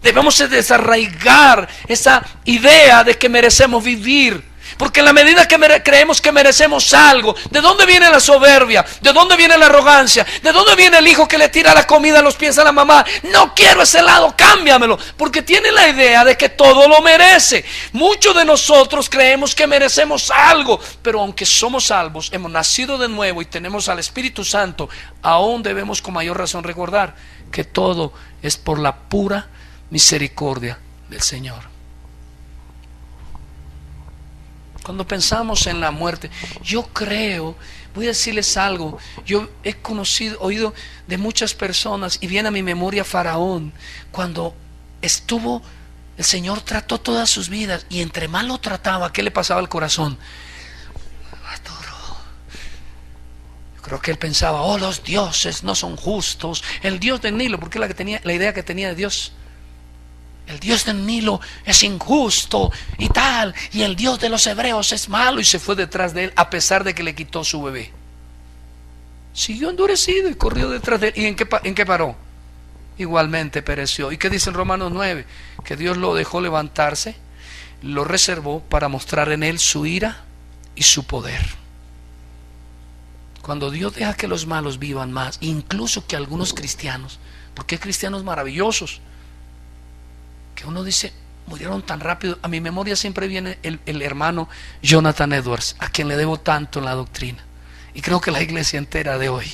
Debemos desarraigar esa idea de que merecemos vivir, porque en la medida que creemos que merecemos algo, ¿de dónde viene la soberbia? ¿De dónde viene la arrogancia? ¿De dónde viene el hijo que le tira la comida a los pies a la mamá? No quiero ese helado, cámbiamelo, porque tiene la idea de que todo lo merece. Muchos de nosotros creemos que merecemos algo, pero aunque somos salvos, hemos nacido de nuevo y tenemos al Espíritu Santo, aún debemos con mayor razón recordar que todo es por la pura misericordia del Señor. Cuando pensamos en la muerte, yo creo, voy a decirles algo, yo he oído de muchas personas, y viene a mi memoria Faraón, cuando el Señor trató todas sus vidas, y entre más lo trataba, ¿qué le pasaba al corazón? Creo que él pensaba: oh, los dioses no son justos. El Dios del Nilo, porque la idea que tenía de Dios: el Dios del Nilo es injusto y tal, y el Dios de los hebreos es malo, y se fue detrás de él a pesar de que le quitó su bebé. Siguió endurecido y corrió detrás de él. ¿Y en qué paró? Igualmente pereció. ¿Y qué dice en Romanos 9? Que Dios lo dejó levantarse, lo reservó para mostrar en él su ira y su poder. Cuando Dios deja que los malos vivan más, incluso que algunos cristianos, porque hay cristianos maravillosos, que uno dice: murieron tan rápido. A mi memoria siempre viene el hermano Jonathan Edwards, a quien le debo tanto en la doctrina, y creo que la iglesia entera de hoy.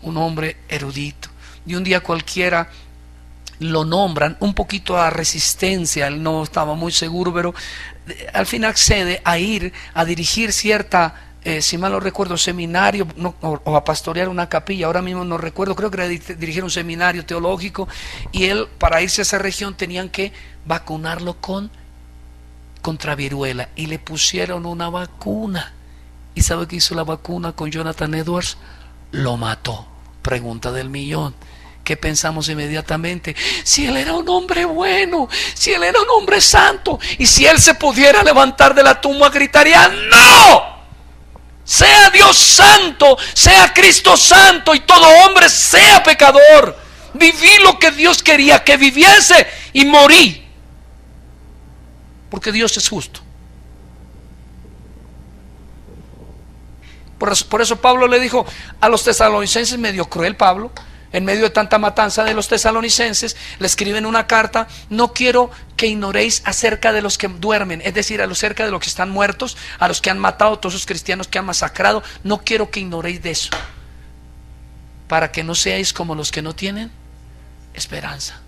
Un hombre erudito, y un día cualquiera lo nombran un poquito a resistencia. Él no estaba muy seguro, pero al fin accede a ir a dirigir cierta, si mal no recuerdo, seminario, o a pastorear una capilla. Ahora mismo no recuerdo, creo que era dirigir un seminario teológico, y él, para irse a esa región, tenían que vacunarlo contra viruela, y le pusieron una vacuna. ¿Y sabe qué hizo la vacuna con Jonathan Edwards? Lo mató. Pregunta del millón: ¿qué pensamos inmediatamente? Si él era un hombre bueno, si él era un hombre santo, y si él se pudiera levantar de la tumba, gritaría: ¡no! Sea Dios santo, sea Cristo santo, y todo hombre sea pecador. Viví lo que Dios quería que viviese y morí, porque Dios es justo. Por eso Pablo le dijo a los tesalonicenses, medio cruel Pablo, en medio de tanta matanza de los tesalonicenses, le escriben una carta: no quiero que ignoréis acerca de los que duermen, es decir, acerca de los que están muertos, a los que han matado, a todos esos cristianos que han masacrado. No quiero que ignoréis de eso, para que no seáis como los que no tienen esperanza.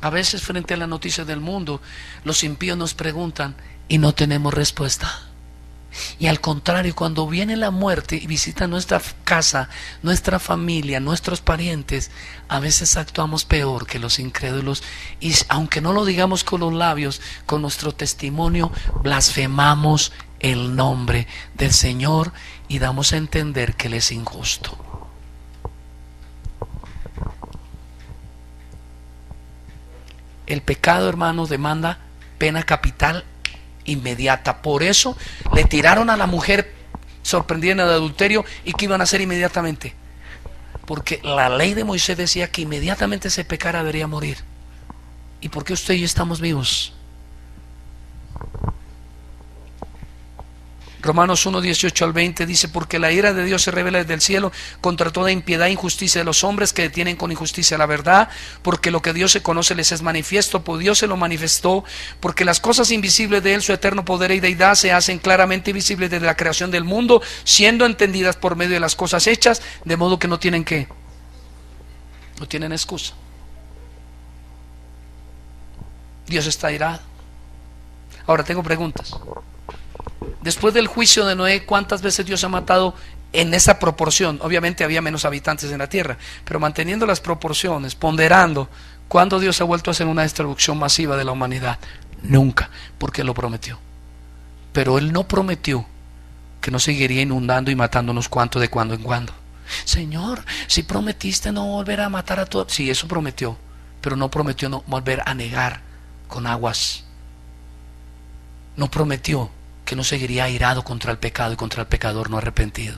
A veces, frente a las noticias del mundo, los impíos nos preguntan y no tenemos respuesta. Y al contrario, cuando viene la muerte y visita nuestra casa, nuestra familia, nuestros parientes, a veces actuamos peor que los incrédulos, y aunque no lo digamos con los labios, con nuestro testimonio blasfemamos el nombre del Señor y damos a entender que Él es injusto. El pecado, hermanos, demanda pena capital inmediata. Por eso le tiraron a la mujer sorprendida en el adulterio. ¿Y qué iban a hacer inmediatamente? Porque la ley de Moisés decía que inmediatamente ese pecado debería morir. ¿Y por qué usted y yo estamos vivos? Romanos 1, 18 al 20 dice: porque la ira de Dios se revela desde el cielo contra toda impiedad e injusticia de los hombres que detienen con injusticia la verdad, porque lo que Dios se conoce les es manifiesto, pues Dios se lo manifestó, porque las cosas invisibles de Él, su eterno poder y deidad, se hacen claramente visibles desde la creación del mundo, siendo entendidas por medio de las cosas hechas, de modo que no tienen ¿qué? No tienen excusa. Dios está irado. Ahora tengo preguntas. Después del juicio de Noé, ¿cuántas veces Dios ha matado en esa proporción? Obviamente había menos habitantes en la tierra, pero manteniendo las proporciones, ponderando, ¿cuándo Dios ha vuelto a hacer una destrucción masiva de la humanidad? Nunca, porque lo prometió. Pero Él no prometió que no seguiría inundando y matándonos cuanto de cuando en cuando. Señor, si prometiste no volver a matar a todos. Sí, eso prometió, pero no prometió no volver a negar con aguas. No prometió que no seguiría airado contra el pecado y contra el pecador no arrepentido.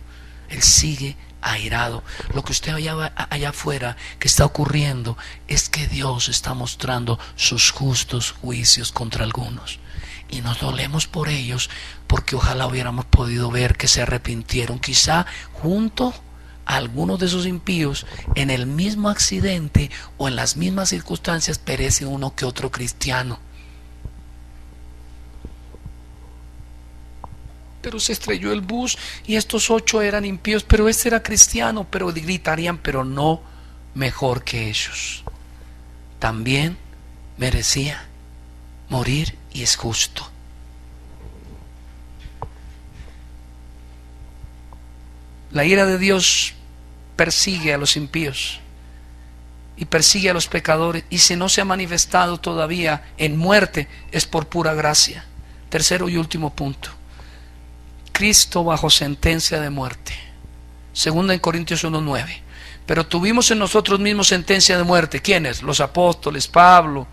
Él sigue airado. Lo que usted allá afuera que está ocurriendo es que Dios está mostrando sus justos juicios contra algunos, y nos dolemos por ellos, porque ojalá hubiéramos podido ver que se arrepintieron, quizá junto a algunos de esos impíos. En el mismo accidente o en las mismas circunstancias perece uno que otro cristiano. Pero se estrelló el bus y estos 8 eran impíos, pero este era cristiano. Pero gritarían: pero no mejor que ellos. También merecía morir y es justo. La ira de Dios persigue a los impíos y persigue a los pecadores, y si no se ha manifestado todavía en muerte, es por pura gracia. Tercero y último punto: Cristo bajo sentencia de muerte. Segunda en Corintios 1:9. Pero tuvimos en nosotros mismos sentencia de muerte. ¿Quiénes? Los apóstoles, Pablo.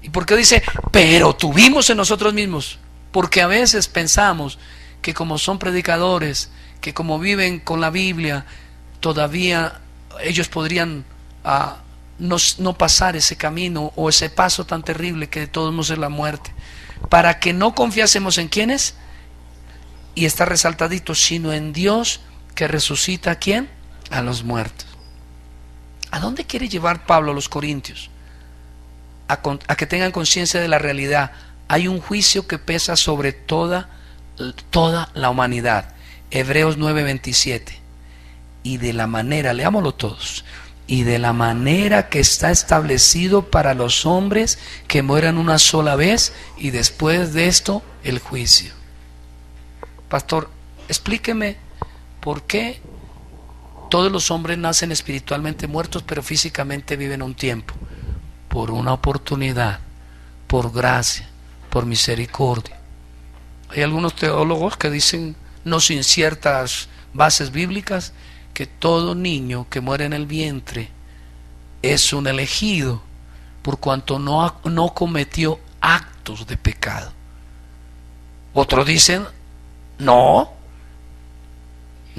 ¿Y por qué dice pero tuvimos en nosotros mismos? Porque a veces pensamos que como son predicadores, que como viven con la Biblia, todavía ellos podrían no pasar ese camino o ese paso tan terrible que de todos modos es la muerte. Para que no confiásemos en ¿quiénes? Y está resaltadito, sino en Dios que resucita ¿a quién? A los muertos. ¿A dónde quiere llevar Pablo a los corintios? A que tengan conciencia de la realidad. Hay un juicio que pesa sobre toda la humanidad. Hebreos 9:27. Y de la manera, leámoslo todos, y de la manera que está establecido para los hombres que mueran una sola vez, y después de esto el juicio. Pastor, explíqueme por qué todos los hombres nacen espiritualmente muertos, pero físicamente viven un tiempo. Por una oportunidad, por gracia, por misericordia. Hay algunos teólogos que dicen, no sin ciertas bases bíblicas, que todo niño que muere en el vientre es un elegido, por cuanto no cometió actos de pecado. Otros dicen, no,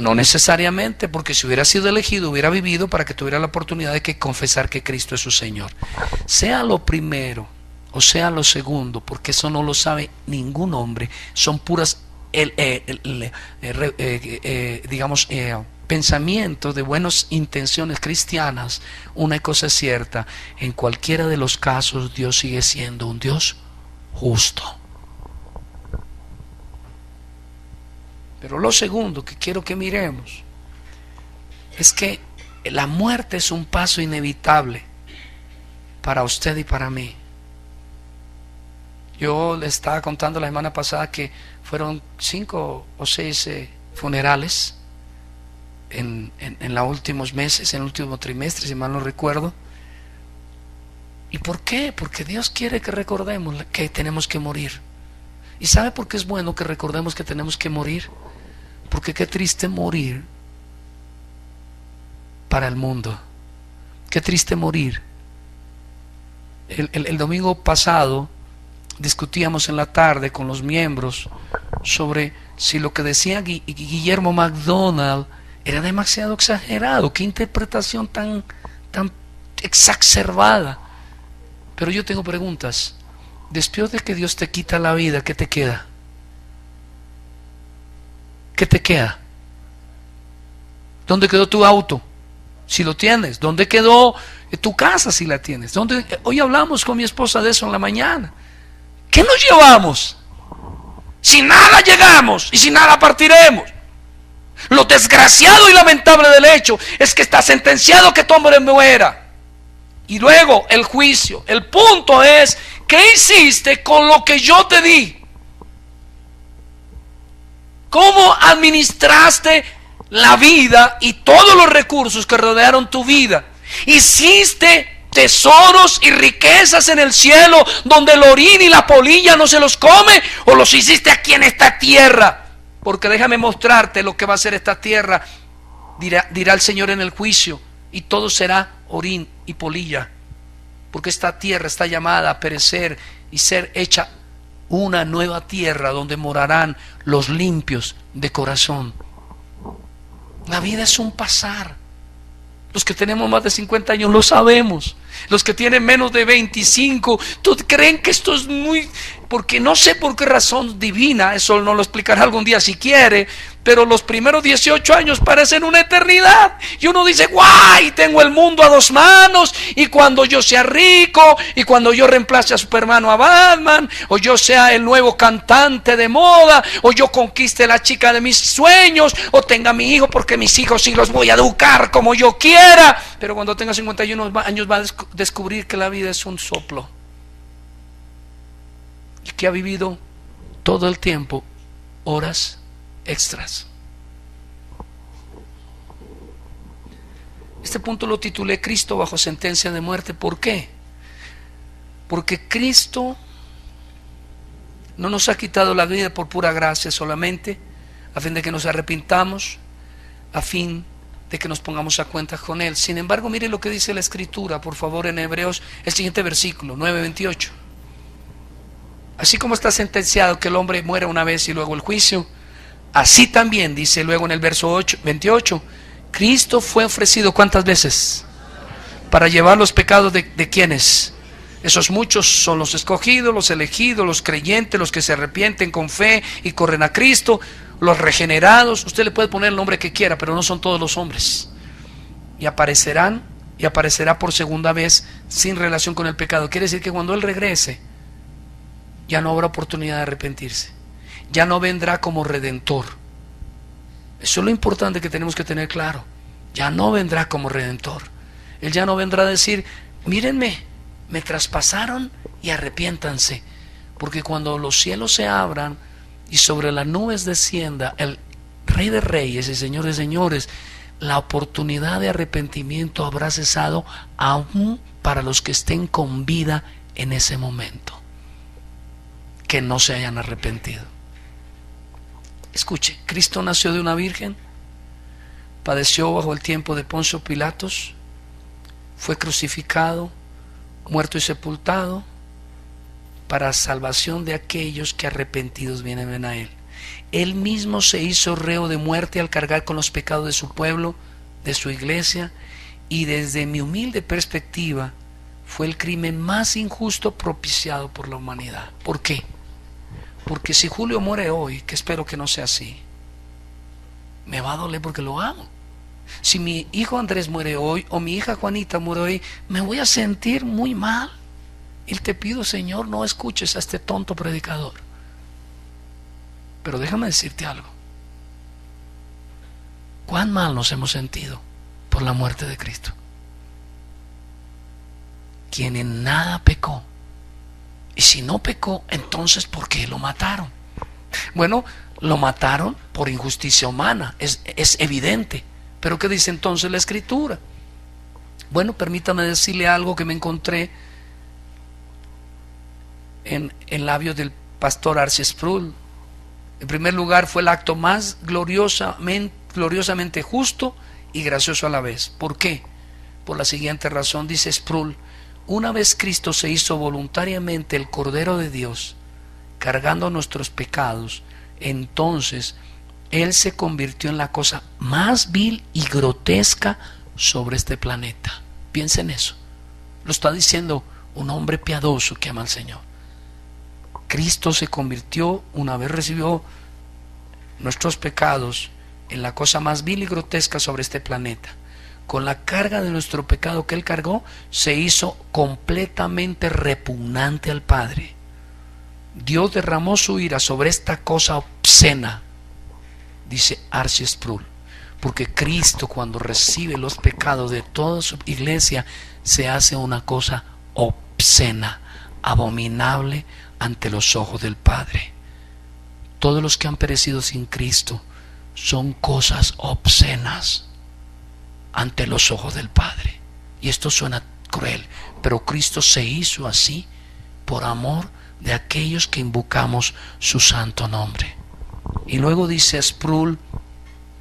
No necesariamente, porque si hubiera sido elegido, hubiera vivido para que tuviera la oportunidad de confesar que Cristo es su Señor. Sea lo primero o sea lo segundo, porque eso no lo sabe ningún hombre, son puras pensamientos de buenas intenciones cristianas. Una cosa es cierta: en cualquiera de los casos Dios sigue siendo un Dios justo. Pero lo segundo que quiero que miremos es que la muerte es un paso inevitable para usted y para mí. Yo le estaba contando la semana pasada que fueron 5 o 6 funerales en los últimos meses, en el último trimestre, si mal no recuerdo. ¿Y por qué? Porque Dios quiere que recordemos que tenemos que morir. ¿Y sabe por qué es bueno que recordemos que tenemos que morir? Porque qué triste morir para el mundo. Qué triste morir. El domingo pasado discutíamos en la tarde con los miembros sobre si lo que decía Guillermo MacDonald era demasiado exagerado. Qué interpretación tan exacerbada. Pero yo tengo preguntas. Después de que Dios te quita la vida, ¿qué te queda? ¿Qué te queda? ¿Dónde quedó tu auto? Si lo tienes. ¿Dónde quedó tu casa si la tienes? Hoy hablamos con mi esposa de eso en la mañana. ¿Qué nos llevamos? Si nada llegamos y sin nada partiremos. Lo desgraciado y lamentable del hecho es que está sentenciado que tu hombre muera. Y luego el juicio. El punto es: ¿qué hiciste con lo que yo te di? ¿Cómo administraste la vida y todos los recursos que rodearon tu vida? ¿Hiciste tesoros y riquezas en el cielo donde el orín y la polilla no se los come, o los hiciste aquí en esta tierra? Porque déjame mostrarte lo que va a ser esta tierra, dirá el Señor en el juicio, y todo será orín y polilla, porque esta tierra está llamada a perecer y ser hecha una nueva tierra donde morarán los limpios de corazón. La vida es un pasar. Los que tenemos más de 50 años lo sabemos. Los que tienen menos de 25, ¿tú creen que esto es muy...? Porque no sé por qué razón divina, eso no lo explicará algún día si quiere, pero los primeros 18 años parecen una eternidad. Y uno dice: ¡guay! Tengo el mundo a 2 manos, y cuando yo sea rico, y cuando yo reemplace a Superman o a Batman, o yo sea el nuevo cantante de moda, o yo conquiste la chica de mis sueños, o tenga mi hijo, porque mis hijos sí los voy a educar como yo quiera. Pero cuando tenga 51 años va a descubrir que la vida es un soplo, y que ha vivido todo el tiempo horas extras. Este punto lo titulé: Cristo bajo sentencia de muerte. ¿Por qué? Porque Cristo no nos ha quitado la vida por pura gracia solamente, a fin de que nos arrepintamos, a fin de que nos pongamos a cuentas con Él. Sin embargo, mire lo que dice la Escritura, por favor, en Hebreos, el siguiente versículo, 9:28. Así como está sentenciado que el hombre muera una vez y luego el juicio, así también, dice luego en el verso 28, Cristo fue ofrecido ¿cuántas veces? Para llevar los pecados de ¿quiénes? Esos muchos son los escogidos, los elegidos, los creyentes, los que se arrepienten con fe y corren a Cristo, los regenerados. Usted le puede poner el nombre que quiera, pero no son todos los hombres. Y aparecerá por segunda vez sin relación con el pecado. Quiere decir que cuando Él regrese, ya no habrá oportunidad de arrepentirse. Ya no vendrá como redentor. Eso es lo importante que tenemos que tener claro. Ya no vendrá como redentor. Él ya no vendrá a decir: mírenme, me traspasaron y arrepiéntanse. Porque cuando los cielos se abran y sobre las nubes descienda el Rey de Reyes y Señor de Señores, la oportunidad de arrepentimiento habrá cesado aún para los que estén con vida en ese momento, que no se hayan arrepentido. Escuche, Cristo nació de una virgen, padeció bajo el tiempo de Poncio Pilatos, fue crucificado, muerto y sepultado para salvación de aquellos que arrepentidos vienen a Él. Él mismo se hizo reo de muerte al cargar con los pecados de su pueblo, de su iglesia, y desde mi humilde perspectiva fue el crimen más injusto propiciado por la humanidad. ¿Por qué? Porque si Julio muere hoy, que espero que no sea así, me va a doler porque lo amo. Si mi hijo Andrés muere hoy o mi hija Juanita muere hoy, me voy a sentir muy mal. Y te pido, Señor, no escuches a este tonto predicador. Pero déjame decirte algo. ¿Cuán mal nos hemos sentido por la muerte de Cristo? Quien en nada pecó. Y si no pecó, entonces ¿por qué lo mataron? Bueno, lo mataron por injusticia humana, es evidente. Pero ¿qué dice entonces la Escritura? Bueno, permítame decirle algo que me encontré en labios del pastor R.C. Sproul. En primer lugar, fue el acto más gloriosamente justo y gracioso a la vez. ¿Por qué? Por la siguiente razón, dice Sproul: una vez Cristo se hizo voluntariamente el Cordero de Dios, cargando nuestros pecados, entonces Él se convirtió en la cosa más vil y grotesca sobre este planeta. Piensa en eso. Lo está diciendo un hombre piadoso que ama al Señor. Cristo se convirtió, una vez recibió nuestros pecados, en la cosa más vil y grotesca sobre este planeta. Con la carga de nuestro pecado que Él cargó, se hizo completamente repugnante al Padre. Dios derramó su ira sobre esta cosa obscena, dice R.C. Sproul, porque Cristo, cuando recibe los pecados de toda su iglesia, se hace una cosa obscena, abominable ante los ojos del Padre. Todos los que han perecido sin Cristo son cosas obscenas ante los ojos del Padre. Y esto suena cruel, pero Cristo se hizo así por amor de aquellos que invocamos su santo nombre. Y luego dice Sproul: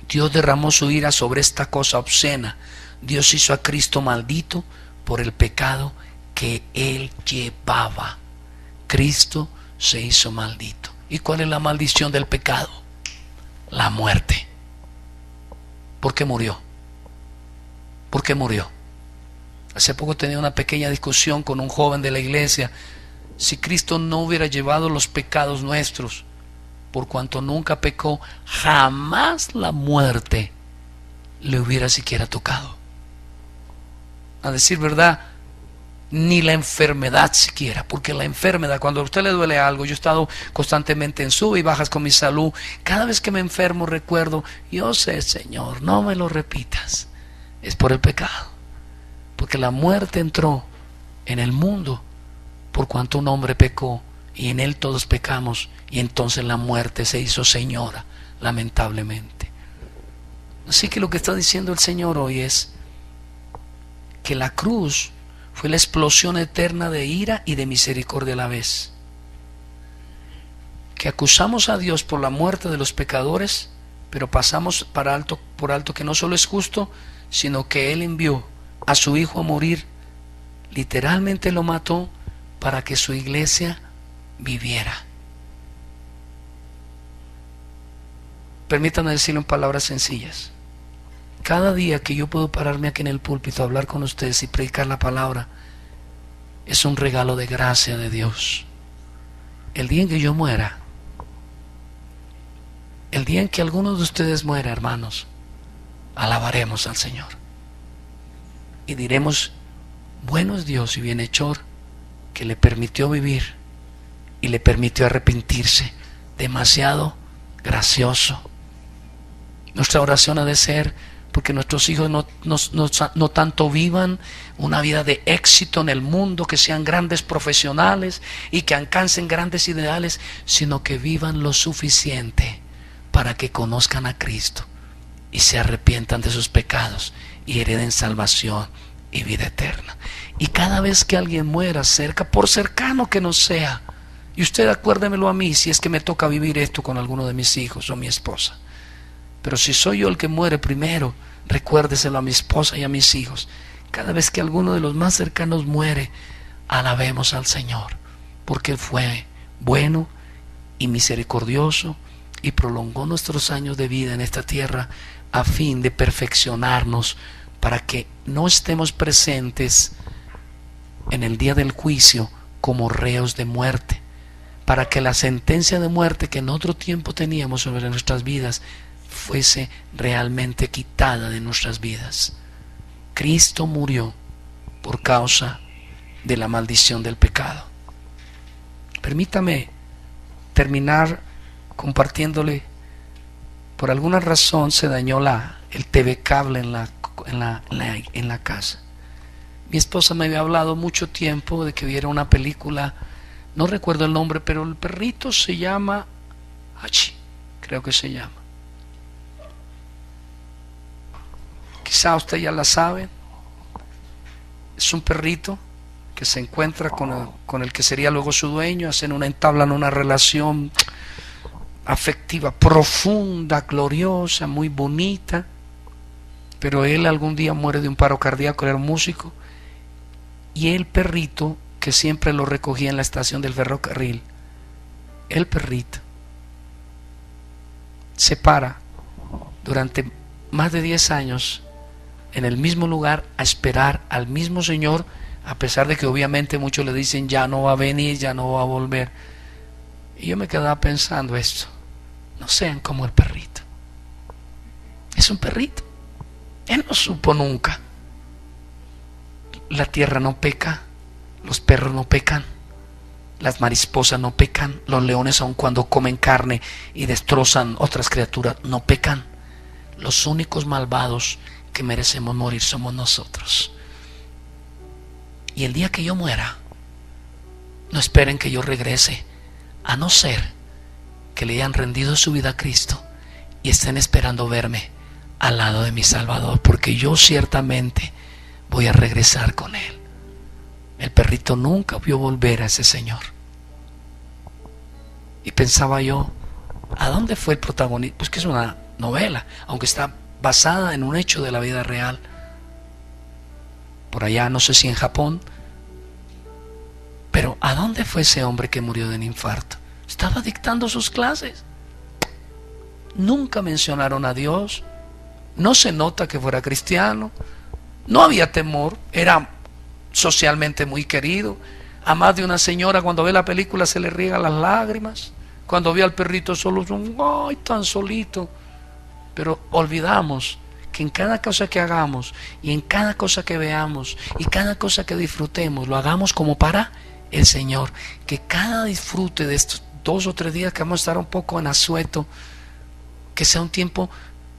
Dios derramó su ira sobre esta cosa obscena. Dios hizo a Cristo maldito por el pecado que Él llevaba. Cristo se hizo maldito. ¿Y cuál es la maldición del pecado? La muerte. ¿Por qué murió? ¿Por qué murió? Hace poco tenía una pequeña discusión con un joven de la iglesia. Si Cristo no hubiera llevado los pecados nuestros, por cuanto nunca pecó, jamás la muerte le hubiera siquiera tocado. A decir verdad, ni la enfermedad siquiera, porque la enfermedad, cuando a usted le duele algo, yo he estado constantemente en sub y bajas con mi salud. Cada vez que me enfermo recuerdo: yo sé, Señor, no me lo repitas. Es por el pecado, porque la muerte entró en el mundo por cuanto un hombre pecó, y en él todos pecamos, y entonces la muerte se hizo señora, lamentablemente. Así que lo que está diciendo el Señor hoy es que la cruz fue la explosión eterna de ira y de misericordia a la vez. Que acusamos a Dios por la muerte de los pecadores, pero pasamos por alto que no solo es justo, sino que Él envió a su Hijo a morir, literalmente lo mató para que su iglesia viviera. Permítanme decirlo en palabras sencillas. Cada día que yo puedo pararme aquí en el púlpito a hablar con ustedes y predicar la palabra, es un regalo de gracia de Dios. El día en que yo muera, el día en que alguno de ustedes muera, hermanos, alabaremos al Señor y diremos: bueno es Dios y bienhechor, que le permitió vivir y le permitió arrepentirse. Demasiado gracioso. Nuestra oración ha de ser porque nuestros hijos no tanto vivan una vida de éxito en el mundo, que sean grandes profesionales y que alcancen grandes ideales, sino que vivan lo suficiente para que conozcan a Cristo y se arrepientan de sus pecados y hereden salvación y vida eterna. Y cada vez que alguien muera cerca, por cercano que no sea, y usted acuérdemelo a mí si es que me toca vivir esto con alguno de mis hijos o mi esposa, pero si soy yo el que muere primero, recuérdeselo a mi esposa y a mis hijos. Cada vez que alguno de los más cercanos muere, alabemos al Señor, porque Él fue bueno y misericordioso y prolongó nuestros años de vida en esta tierra a fin de perfeccionarnos para que no estemos presentes en el día del juicio como reos de muerte, para que la sentencia de muerte que en otro tiempo teníamos sobre nuestras vidas fuese realmente quitada de nuestras vidas. Cristo murió por causa de la maldición del pecado. Permítame terminar compartiéndole. Por alguna razón se dañó el TV cable en la casa. Mi esposa me había hablado mucho tiempo de que viera una película, no recuerdo el nombre, pero el perrito se llama Hachi, creo que se llama. Quizá usted ya la sabe. Es un perrito que se encuentra con el que sería luego su dueño, entablan una relación afectiva profunda, gloriosa, muy bonita, pero él algún día muere de un paro cardíaco. Era un músico, y el perrito que siempre lo recogía en la estación del ferrocarril, el perrito se para durante más de 10 años en el mismo lugar a esperar al mismo señor, a pesar de que obviamente muchos le dicen ya no va a venir, ya no va a volver. Y yo me quedaba pensando esto: no sean como el perrito. Es un perrito. Él no supo nunca. La tierra no peca, los perros no pecan, las mariposas no pecan, los leones aun cuando comen carne y destrozan otras criaturas no pecan. Los únicos malvados que merecemos morir somos nosotros. Y el día que yo muera, no esperen que yo regrese, a no ser que le hayan rendido su vida a Cristo y estén esperando verme al lado de mi Salvador, porque yo ciertamente voy a regresar con Él. El perrito nunca vio volver a ese señor. Y pensaba yo, ¿a dónde fue el protagonista? Pues que es una novela, aunque está basada en un hecho de la vida real. Por allá, no sé si en Japón. Pero ¿a dónde fue ese hombre que murió de un infarto? Estaba dictando sus clases. Nunca mencionaron a Dios. No se nota que fuera cristiano. No había temor. Era socialmente muy querido. A más de una señora, cuando ve la película, se le riegan las lágrimas. Cuando ve al perrito solo, ¡ay, tan solito! Pero olvidamos que en cada cosa que hagamos, y en cada cosa que veamos, y cada cosa que disfrutemos, lo hagamos como para el Señor. Que cada disfrute de estos 2 o 3 días que vamos a estar un poco en asueto, que sea un tiempo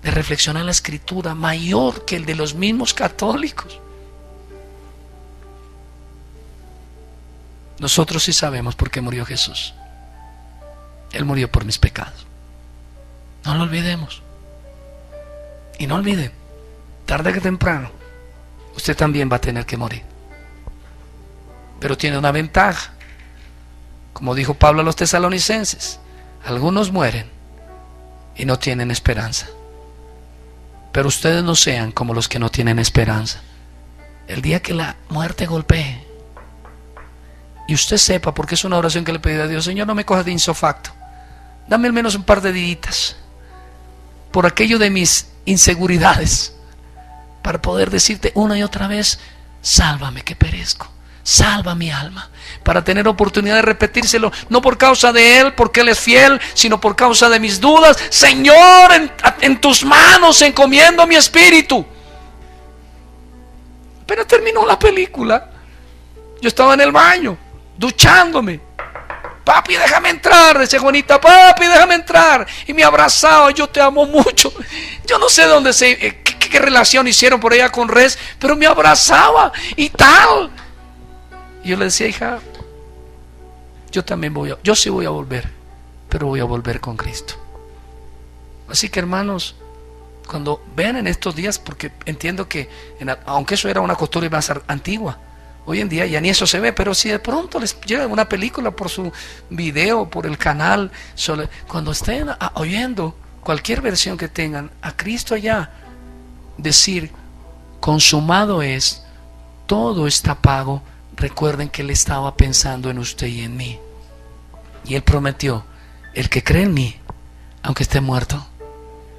de reflexionar la Escritura mayor que el de los mismos católicos. Nosotros sí sabemos por qué murió Jesús. Él murió por mis pecados. No lo olvidemos. Y no olviden, tarde que temprano, usted también va a tener que morir. Pero tiene una ventaja. Como dijo Pablo a los tesalonicenses, algunos mueren y no tienen esperanza. Pero ustedes no sean como los que no tienen esperanza. El día que la muerte golpee, y usted sepa, porque es una oración que le pedí a Dios: Señor, no me cojas de insofacto, dame al menos un par de días por aquello de mis inseguridades, para poder decirte una y otra vez: sálvame que perezco, salva mi alma, para tener oportunidad de repetírselo, no por causa de Él, porque Él es fiel, sino por causa de mis dudas. Señor, en tus manos encomiendo mi espíritu. Pero terminó la película, yo estaba en el baño duchándome. Papi, déjame entrar, decía Juanita, papi, déjame entrar. Y me abrazaba: yo te amo mucho. Yo no sé dónde qué relación hicieron por allá con Res, pero me abrazaba y tal. Y yo le decía: hija, yo sí voy a volver, pero voy a volver con Cristo. Así que, hermanos, cuando vean en estos días, porque entiendo que, aunque eso era una costumbre más antigua, hoy en día ya ni eso se ve, pero si de pronto les llega una película por su video, por el canal, cuando estén oyendo cualquier versión que tengan, a Cristo allá, decir: consumado es, todo está pago. Recuerden que Él estaba pensando en usted y en mí. Y Él prometió: el que cree en mí, aunque esté muerto,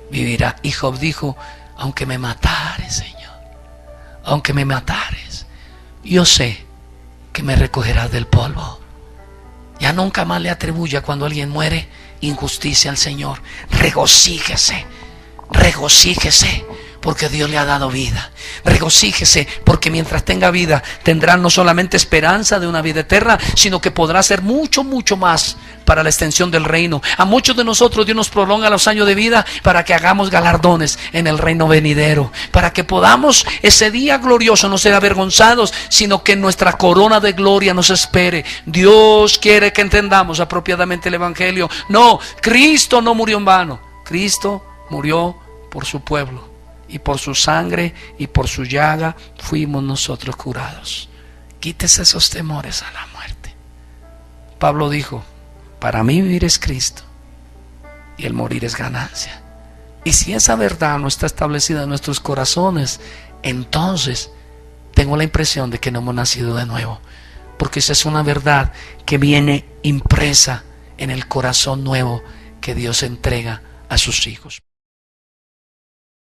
vivirá. Y Job dijo, aunque me matares, Señor, aunque me matares, yo sé que me recogerás del polvo. Ya nunca más le atribuya cuando alguien muere injusticia al Señor. Regocíjese, regocíjese, porque Dios le ha dado vida. Regocíjese, porque mientras tenga vida tendrá no solamente esperanza de una vida eterna, sino que podrá hacer mucho, mucho más para la extensión del reino. A muchos de nosotros Dios nos prolonga los años de vida para que hagamos galardones en el reino venidero, para que podamos ese día glorioso no ser avergonzados, sino que nuestra corona de gloria nos espere. Dios quiere que entendamos apropiadamente el evangelio. No, Cristo no murió en vano. Cristo murió por su pueblo, y por su sangre y por su llaga fuimos nosotros curados. Quítese esos temores a la muerte. Pablo dijo, para mí vivir es Cristo y el morir es ganancia. Y si esa verdad no está establecida en nuestros corazones, entonces tengo la impresión de que no hemos nacido de nuevo, porque esa es una verdad que viene impresa en el corazón nuevo que Dios entrega a sus hijos.